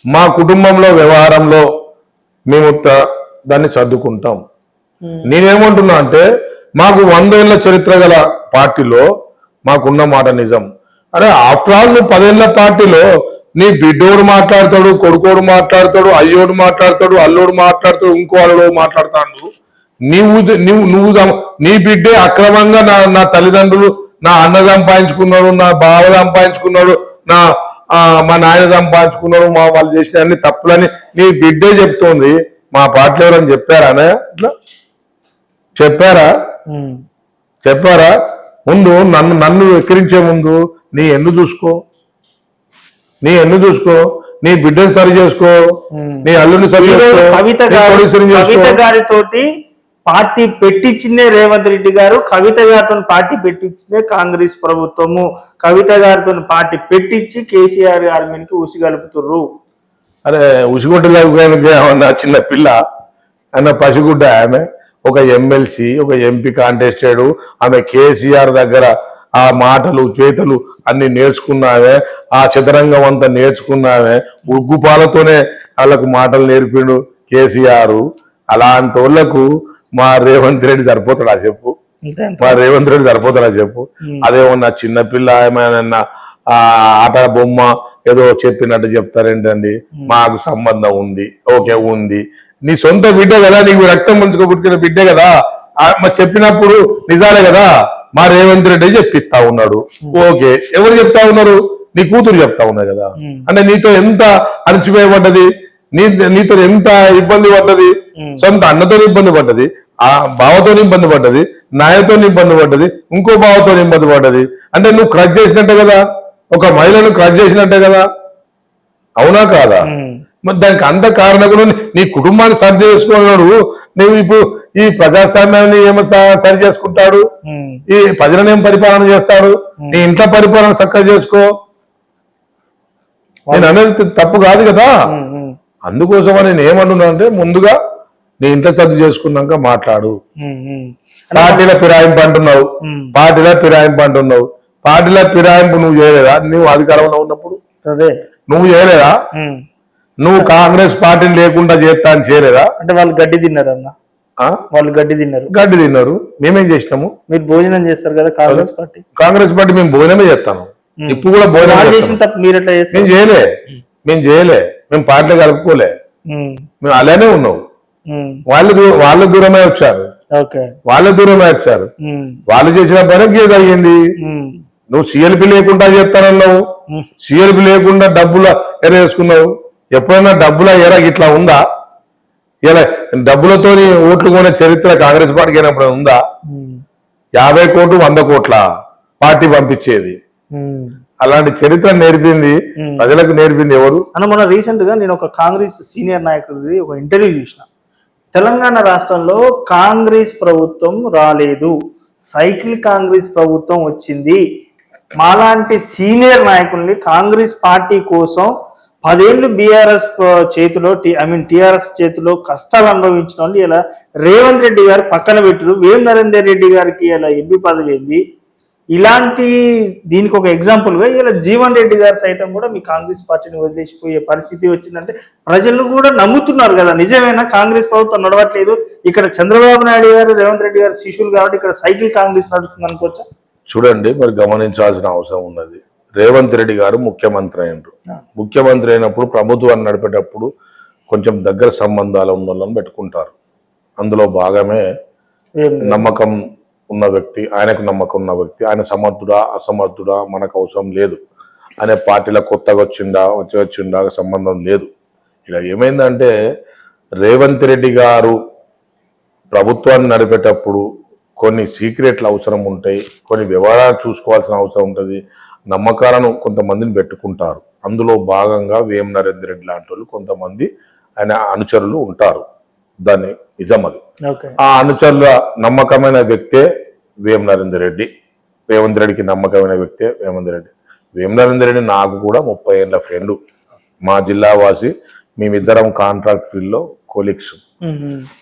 మా కుటుంబంలో వ్యవహారంలో మేము దాన్ని సర్దుకుంటాం. నేనేమంటున్నా అంటే మాకు 100 ఏళ్ల చరిత్ర గల పార్టీలో మాకున్న మాట నిజం. అరే, ఆఫ్టర్ ఆల్ నువ్వు 10 ఏళ్ల పార్టీలో నీ బిడ్డోడు మాట్లాడతాడు, కొడుకోడు మాట్లాడతాడు, అయ్యోడు మాట్లాడతాడు, అల్లుడు మాట్లాడతాడు, ఇంకో అల్లుడు మాట్లాడతాడు. నువ్వు నీ బిడ్డే అక్రమంగా నా తల్లిదండ్రులు, నా అన్న సంపాదించుకున్నాడు, నా బావ సంపాదించుకున్నాడు, మా నాయన సంపాదించుకున్నాడు, వాళ్ళు చేసిన అన్ని తప్పులని నీ బిడ్డే చెప్తోంది. మా పార్టీలో ఎవరని చెప్పారానే? ఇట్లా చెప్పారా? ముందు నన్ను ఎక్కిరించే ముందు నీ ఎన్ను చూసుకో, నీ బిడ్డను సరి చేసుకో, నీ అల్లుని సరి చేసుకో. కవిత గారితోటి పార్టీ పెట్టించిందే రేవంత్ రెడ్డి గారు, కవిత గారితో పార్టీ పెట్టించిందే కాంగ్రెస్ ప్రభుత్వము. కవిత గారితో పార్టీ పెట్టించి కేసీఆర్ గారి మీదకి ఉసిగలుపుతుర్రు. అరే, ఉసిగొడ్డలా చిన్న పిల్ల అన్న పసిగుడ్డ ఆమె. ఒక ఎమ్మెల్సీ, ఒక ఎంపీ కాంటెస్టెడ్, ఆమె కేసీఆర్ దగ్గర ఆ మాటలు చేతలు అన్ని నేర్చుకున్నావే, ఆ చదరంగం అంతా నేర్చుకున్నావే, ఉగ్గుపాలతోనే వాళ్ళకు మాటలు నేర్పిండు కేసీఆర్. అలాంటి వాళ్ళకు మా రేవంత్ రెడ్డి సరిపోతాడా చెప్పు? అదేమన్నా చిన్నపిల్ల ఏమైనా ఆట బొమ్మ ఏదో చెప్పినట్టు చెప్తారేంటండి, మాకు సంబంధం ఉంది, ఓకే ఉంది, నీ సొంత బిడ్డ కదా, నీకు రక్తం మంచుకో పుట్టిన బిడ్డే కదా, మరి చెప్పినప్పుడు నిజాలే కదా. మా రేవంత్ రెడ్డి చెప్పిస్తా ఉన్నాడు, ఓకే. ఎవరు చెప్తా ఉన్నారు? నీ కూతురు చెప్తా ఉన్నది కదా. అంటే నీతో ఎంత అణచివేయబడ్డది, నీతో ఎంత ఇబ్బంది పడ్డది, సొంత అన్నతో ఇబ్బంది పడ్డది, ఆ బావతో ఇబ్బంది పడ్డది, నాయతో ఇబ్బంది పడ్డది, ఇంకో బావతో ఇబ్బంది పడ్డది. అంటే నువ్వు క్రష్ చేసినట్టే కదా, ఒక మహిళను క్రష్ చేసినట్టే కదా, అవునా కాదా? మరి దానికి అంత కారణం కూడా నీ కుటుంబాన్ని సరి చేసుకున్నాడు. నువ్వు ఇప్పుడు ఈ ప్రజాస్వామ్యాన్ని ఏమో సరి చేసుకుంటాడు, ఈ ప్రజలను ఏం పరిపాలన చేస్తాడు, నీ ఇంట్లో పరిపాలన చక్కగా చేసుకో. నేను అనేది తప్పు కాదు కదా. అందుకోసం నేను ఏమంటున్నా అంటే, ముందుగా నీ ఇంట్లో సర్ది చేసుకున్నాక మాట్లాడు. పార్టీల ఫిరాయింపు అంటున్నావు, పార్టీల ఫిరాయింపు అంటున్నావు, పార్టీల ఫిరాయింపు నువ్వు చేయలేదా? నువ్వు అధికారంలో ఉన్నప్పుడు నువ్వు చేయలేదా? నువ్వు కాంగ్రెస్ పార్టీని లేకుండా చేస్తా అని చేయలేదా? అంటే వాళ్ళు గడ్డి తిన్నారు అన్న, వాళ్ళు గడ్డి తిన్నారు. మేమేం చేసినాము? మీరు భోజనం చేస్తారు కదా కాంగ్రెస్ పార్టీ మేము భోజనమే చేస్తాను. ఇప్పుడు కూడా భోజనం చేసిన తప్ప మీరు ఎట్లా చేస్తారు? మేము చేయలే, మేము పార్టీలో కలుపుకోలే, మేము అలానే ఉన్నావు. వాళ్ళు దూరమే వచ్చారు, వాళ్ళు చేసిన పనికి జరిగింది. నువ్వు సిఎల్పి లేకుండా చేస్తానన్నావు, సిఎల్పి లేకుండా డబ్బుల ఎరేసుకున్నావు. ఎప్పుడైనా డబ్బుల ఎర ఇట్లా ఉందా? ఇలా డబ్బులతో ఓట్లు కొనే చరిత్ర కాంగ్రెస్ పార్టీకి అయినప్పుడు ఉందా? 50 కోట్లు 100 కోట్ల పార్టీ పంపించేది. అలాంటి చరిత్ర నేర్పింది, ప్రజలకు నేర్పింది ఎవరు అన్న? మొన్న రీసెంట్ గా నేను ఒక కాంగ్రెస్ సీనియర్ నాయకుడిది ఒక ఇంటర్వ్యూ చూసిన. తెలంగాణ రాష్ట్రంలో కాంగ్రెస్ ప్రభుత్వం రాలేదు, సైకిల్ కాంగ్రెస్ ప్రభుత్వం వచ్చింది. మాలాంటి సీనియర్ నాయకుల్ని కాంగ్రెస్ పార్టీ కోసం 10 ఏళ్ళు బీఆర్ఎస్ చేతిలో టీఆర్ఎస్ చేతిలో కష్టాలు అనుభవించిన వాళ్ళు ఇలా రేవంత్ రెడ్డి గారు పక్కన పెట్టారు. వేం నరేందర్ రెడ్డి గారికి ఇలా ఎంపీ పదవి ఏంది? ఇలాంటి దీనికి ఒక ఎగ్జాంపుల్ గా ఇలా జీవన్ రెడ్డి గారు సైతం కూడా మీ కాంగ్రెస్ పార్టీని వదిలేసిపోయే పరిస్థితి వచ్చిందంటే ప్రజలు కూడా నమ్ముతున్నారు కదా, నిజమేనా కాంగ్రెస్ ప్రభుత్వం నడవట్లేదు, ఇక్కడ చంద్రబాబు నాయుడు గారు రేవంత్ రెడ్డి గారు శిష్యులు కాబట్టి ఇక్కడ సైకిల్ కాంగ్రెస్ నడుస్తుంది అనుకోవచ్చా? చూడండి, మరి గమనించాల్సిన అవసరం ఉన్నది. రేవంత్ రెడ్డి గారు ముఖ్యమంత్రి అయినరు. ముఖ్యమంత్రి అయినప్పుడు ప్రభుత్వాన్ని నడిపేటప్పుడు కొంచెం దగ్గర సంబంధాలు ఉన్న వాళ్ళని పెట్టుకుంటారు. అందులో భాగమే నమ్మకం ఉన్న వ్యక్తి, ఆయనకు నమ్మకం ఉన్న వ్యక్తి, ఆయన సమర్థుడా అసమర్థుడా మనకు అవసరం లేదు, అనే పార్టీలో కొత్తగా వచ్చిండా సంబంధం లేదు. ఇలా ఏమైందంటే రేవంత్ రెడ్డి గారు ప్రభుత్వాన్ని నడిపేటప్పుడు కొన్ని సీక్రెట్లు అవసరం ఉంటాయి, కొన్ని వ్యవహారాలు చూసుకోవాల్సిన అవసరం ఉంటుంది, నమ్మకాలను కొంతమందిని పెట్టుకుంటారు. అందులో భాగంగా వేం నరేందర్ రెడ్డి లాంటి వాళ్ళు కొంతమంది ఆయన అనుచరులు ఉంటారు. దాన్ని నిజం అది. ఆ అనుచరుల నమ్మకమైన వ్యక్తే వేం నరేందర్ రెడ్డి. రేవంత్ రెడ్డికి నమ్మకమైన వ్యక్తే రేవంత్ రెడ్డి. వేం నరేందర్ రెడ్డి నాకు కూడా 30 ఏళ్ళ ఫ్రెండ్, మా జిల్లా వాసి, మేమిద్దరం కాంట్రాక్ట్ ఫీల్డ్ లో కొలీగ్స్.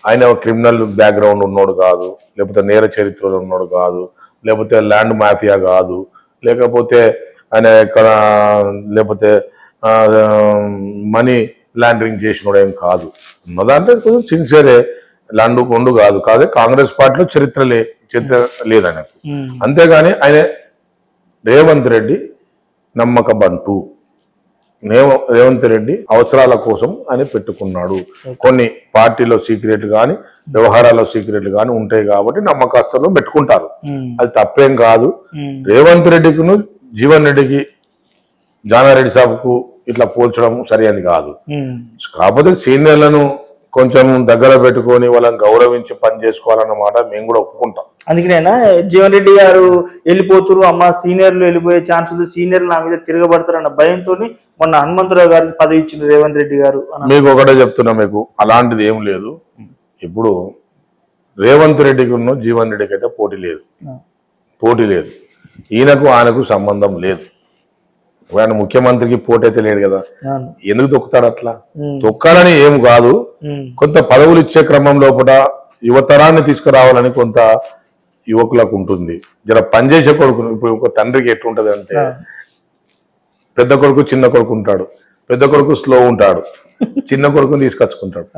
ఆయన క్రిమినల్ బ్యాక్గ్రౌండ్ ఉన్నోడు కాదు, లేకపోతే నేర చరిత్రలో ఉన్నోడు కాదు, లేకపోతే ల్యాండ్ మాఫియా కాదు, లేకపోతే ఆయన ఎక్కడ లేకపోతే మనీ లాండరింగ్ చేసినోడు ఏం కాదు. ఉన్నదంటే కొంచెం సిన్సియరే, ల్యాండ్ కొండు కాదు. కాంగ్రెస్ పార్టీలో చరిత్ర లేదు ఆయనకు. అంతేగాని ఆయన రేవంత్ రెడ్డి నమ్మక బంటు. రేవంత్ రెడ్డి అవసరాల కోసం ఆయన పెట్టుకున్నాడు. కొన్ని పార్టీలో సీక్రెట్ కానీ వ్యవహారాల్లో సీక్రెట్లు కానీ ఉంటాయి కాబట్టి నమ్మకస్తులు పెట్టుకుంటారు. అది తప్పేం కాదు. రేవంత్ రెడ్డికి జీవన్ రెడ్డికి జానారెడ్డి సాబ్కు ఇట్లా పోల్చడం సరైనది కాదు. కాకపోతే సీనియర్లను కొంచెం దగ్గర పెట్టుకొని వాళ్ళని గౌరవించి పని చేసుకోవాలన్నమాట మేము కూడా ఒప్పుకుంటాం. అందుకనేనా జీవన్ రెడ్డి గారు వెళ్ళిపోతున్నారు, అమ్మ సీనియర్లు వెళ్ళిపోయే ఛాన్స్ ఉంది, సీనియర్లు నా మీద తిరగబడతారు అన్న భయంతో మొన్న హనుమంతరావు గారికి పదవి ఇచ్చిన రేవంత్ రెడ్డి గారు. మీకు ఒకటే చెప్తున్నా, మీకు అలాంటిది ఏం లేదు. ఇప్పుడు రేవంత్ రెడ్డికి ఉన్న జీవన్ రెడ్డికి అయితే పోటీ లేదు. ఈయనకు ఆయనకు సంబంధం లేదు. ఆయన ముఖ్యమంత్రికి పోటీ అయితే లేడు కదా, ఎందుకు తొక్కుతాడు? అట్లా తొక్కాలని ఏం కాదు. కొంత పదవులు ఇచ్చే క్రమం లోపల యువతరాన్ని తీసుకురావాలని కొంత యువకులకు ఉంటుంది. జర పనిచేసే కొడుకు, ఇప్పుడు ఒక తండ్రికి ఎట్లుంటది అంటే, పెద్ద కొడుకు చిన్న కొడుకు ఉంటాడు, పెద్ద కొడుకు స్లో ఉంటాడు, చిన్న కొడుకుని తీసుకొచ్చుకుంటాడు.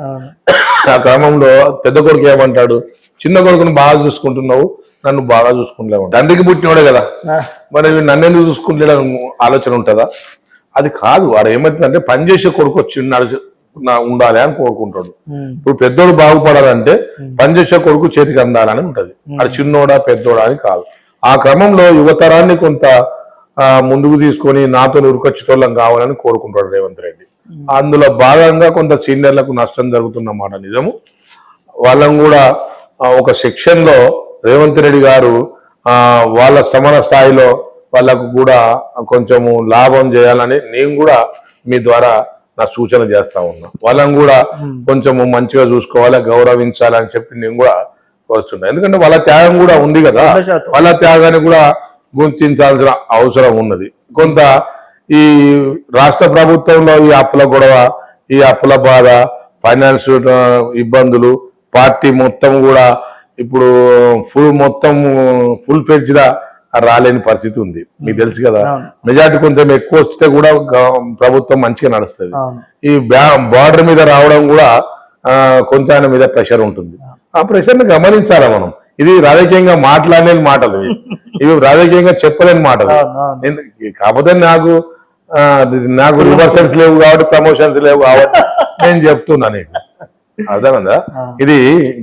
ఆ క్రమంలో పెద్ద కొడుకు ఏమంటాడు, చిన్న కొడుకుని బాగా చూసుకుంటున్నావు, నన్ను బాగా చూసుకుంటలేము. తండ్రికి పుట్టినోడే కదా, మరి నన్నెందుకు చూసుకుంటలేడు ఆలోచన ఉంటుందా? అది కాదు. వాడు ఏమవుతుందంటే పనిచేసే కొడుకు వచ్చి ఉండాలి అని కోరుకుంటాడు. ఇప్పుడు పెద్దోడు బాగుపడాలంటే పనిచేసే కొడుకు చేతికి అందాలని ఉంటది. అది చిన్నోడా పెద్దోడా అని కాదు. ఆ క్రమంలో యువతరాన్ని కొంత ముందుకు తీసుకొని నాతో ఉరికొచ్చేటోళ్ళం కావాలని కోరుకుంటాడు రేవంత్ రెడ్డి. అందులో భాగంగా కొంత సీనియర్లకు నష్టం జరుగుతున్న మాట నిజము. వాళ్ళని కూడా ఒక సెక్షన్ లో రేవంత్ రెడ్డి గారు వాళ్ళ సమాన స్థాయిలో వాళ్ళకు కూడా కొంచెము లాభం చేయాలని నేను కూడా మీ ద్వారా నా సూచన చేస్తా ఉన్నా. వాళ్ళని కూడా కొంచెము మంచిగా చూసుకోవాలి, గౌరవించాలని చెప్పి నేను కూడా కోరుతున్నా. ఎందుకంటే వాళ్ళ త్యాగం కూడా ఉంది కదా, వాళ్ళ త్యాగాన్ని కూడా గుర్తించాల్సిన అవసరం ఉన్నది. కొంత ఈ రాష్ట్ర ప్రభుత్వంలో ఈ అప్పుల గొడవ, ఈ అప్పుల బాధ, ఫైనాన్స్ ఇబ్బందులు, పార్టీ మొత్తం కూడా ఇప్పుడు ఫుల్ ఫ్లెడ్జ్గా రాలేని పరిస్థితి ఉంది. మీకు తెలుసు కదా, మెజార్టీ కొంచెం ఎక్కువ వస్తే కూడా ప్రభుత్వం మంచిగా నడుస్తుంది. ఈ బార్డర్ మీద రావడం కూడా కొంచెం మీద ప్రెషర్ ఉంటుంది. ఆ ప్రెషర్ ని గమనించాలా మనం. ఇది రాజకీయంగా మాట్లాడలేని మాటలు, ఇవి రాజకీయంగా చెప్పలేని మాటలు. కాకపోతే నాకు రివర్సల్స్ లేవు కాబట్టి, ప్రమోషన్స్ లేవు కాబట్టి నేను చెప్తున్నా నీకు. అర్థమైందా? ఇది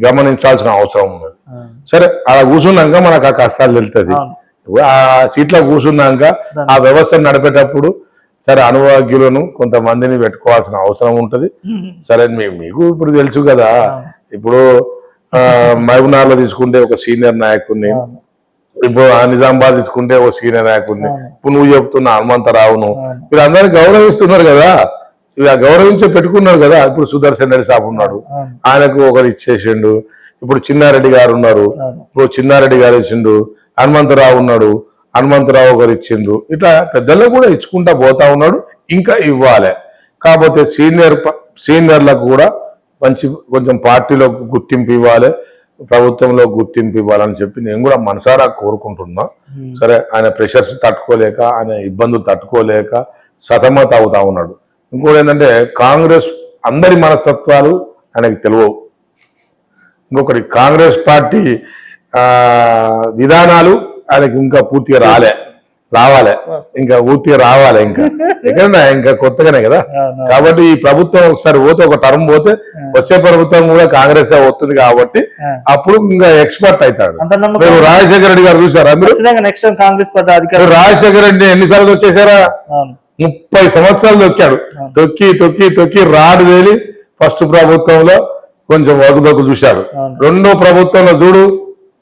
గమనించాల్సిన అవసరం ఉన్నది. సరే, అలా కూర్చున్నాక మనకు ఆ కష్టాలు తెలుస్తుంది. ఆ సీట్లో కూర్చున్నాక ఆ వ్యవస్థను నడిపేటప్పుడు సరే అనుభవజ్ఞులను కొంతమందిని పెట్టుకోవాల్సిన అవసరం ఉంటది. సరే, మీకు ఇప్పుడు తెలుసు కదా, ఇప్పుడు మహబూబ్నగర్ లో తీసుకుంటే ఒక సీనియర్ నాయకుడిని, ఇప్పుడు నిజామాబాద్ తీసుకుంటే ఒక సీనియర్ నాయకుడిని, ఇప్పుడు నువ్వు చెప్తున్న హనుమంతరావును వీళ్ళందరినీ గౌరవిస్తున్నారు కదా, ఇక గౌరవించే పెట్టుకున్నారు కదా. ఇప్పుడు సుదర్శన్ రెడ్డి సాబ్ ఉన్నాడు, ఆయనకు ఒకరు ఇచ్చేసిండు. ఇప్పుడు చిన్నారెడ్డి గారు ఉన్నారు, ఇప్పుడు చిన్నారెడ్డి గారు ఇచ్చిండు. హనుమంతరావు ఉన్నాడు, హనుమంతరావు ఒకరు ఇచ్చిండ్రు. ఇట్లా పెద్దలకు కూడా ఇచ్చుకుంటా పోతా ఉన్నాడు, ఇంకా ఇవ్వాలి. కాకపోతే సీనియర్లకు కూడా కొంచెం పార్టీలో గుర్తింపు ఇవ్వాలి, ప్రభుత్వంలో గుర్తింపు ఇవ్వాలని చెప్పి నేను కూడా మనసారా కోరుకుంటున్నా. సరే, ఆయన ప్రెషర్స్ తట్టుకోలేక, ఆయన ఇబ్బందులు తట్టుకోలేక సతమత అవుతా ఉన్నాడు. ఇంకోటి ఏంటంటే, కాంగ్రెస్ అందరి మనస్తత్వాలు ఆయనకి తెలియవు. ఇంకొకటి, కాంగ్రెస్ పార్టీ విధానాలు ఆయనకి ఇంకా పూర్తిగా రావాలి, ఇంకా పూర్తిగా రావాలి. ఇంకా ఎక్కడన్నా ఇంకా కొత్తగానే కదా. కాబట్టి ఈ ప్రభుత్వం ఒకసారి పోతే, ఒక టర్మ్ పోతే వచ్చే ప్రభుత్వం కూడా కాంగ్రెస్ వస్తుంది కాబట్టి అప్పుడు ఇంకా ఎక్స్పర్ట్ అవుతాడు. మీరు రాజశేఖర రెడ్డి గారు చూసారా? మీరు రాజశేఖర రెడ్డి ఎన్నిసార్లు తొక్కేశారా? 30 సంవత్సరాలు తొక్కాడు. తొక్కి రాడు వేలి ఫస్ట్ ప్రభుత్వంలో కొంచెం వగుదొక్కు చూశాడు. రెండో ప్రభుత్వంలో చూడు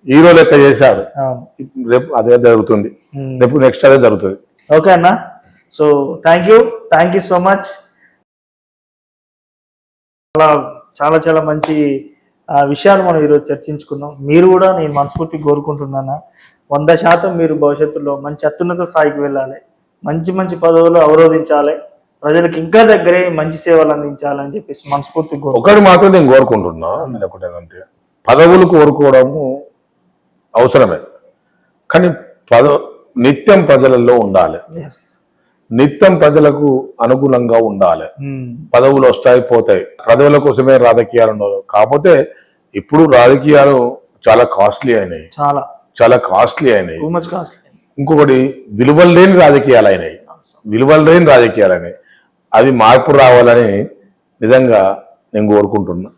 హీరో లెక్క చేశాడు. రేపు అదే జరుగుతుంది, రేపు నెక్స్ట్ అదే జరుగుతుంది. ఓకే అన్న, so thank you so much. చాలా చాలా మంచి విషయాలు మనం ఈరోజు చర్చించుకున్నాం. మీరు కూడా నేను మనస్ఫూర్తిగా కోరుకుంటున్నాను, 100% మీరు భవిష్యత్తులో మంచి అత్యున్నత స్థాయికి వెళ్ళాలి, మంచి మంచి పదవులు అవరోధించాలి, ప్రజలకు ఇంకా దగ్గరే మంచి సేవలు అందించాలని చెప్పేసి మనస్ఫూర్తిగా ఒకటి మాత్రం నేను కోరుకుంటున్నా. నేను ఒకటేదంటే, పదవులు కోరుకోవడము అవసరమే, కానీ నిత్యం ప్రజలలో ఉండాలి, నిత్యం ప్రజలకు అనుగుణంగా ఉండాలి. పదవులు వస్తాయి పోతాయి, పదవుల కోసమే రాజకీయాలు ఉండవు. కాకపోతే ఇప్పుడు రాజకీయాలు చాలా కాస్ట్లీ అయినాయి, చాలా కాస్ట్లీ అయినాయి. ఇంకొకటి, విలువలు లేని రాజకీయాలు అయినాయి. అవి మార్పు రావాలని నిజంగా నేను కోరుకుంటున్నా.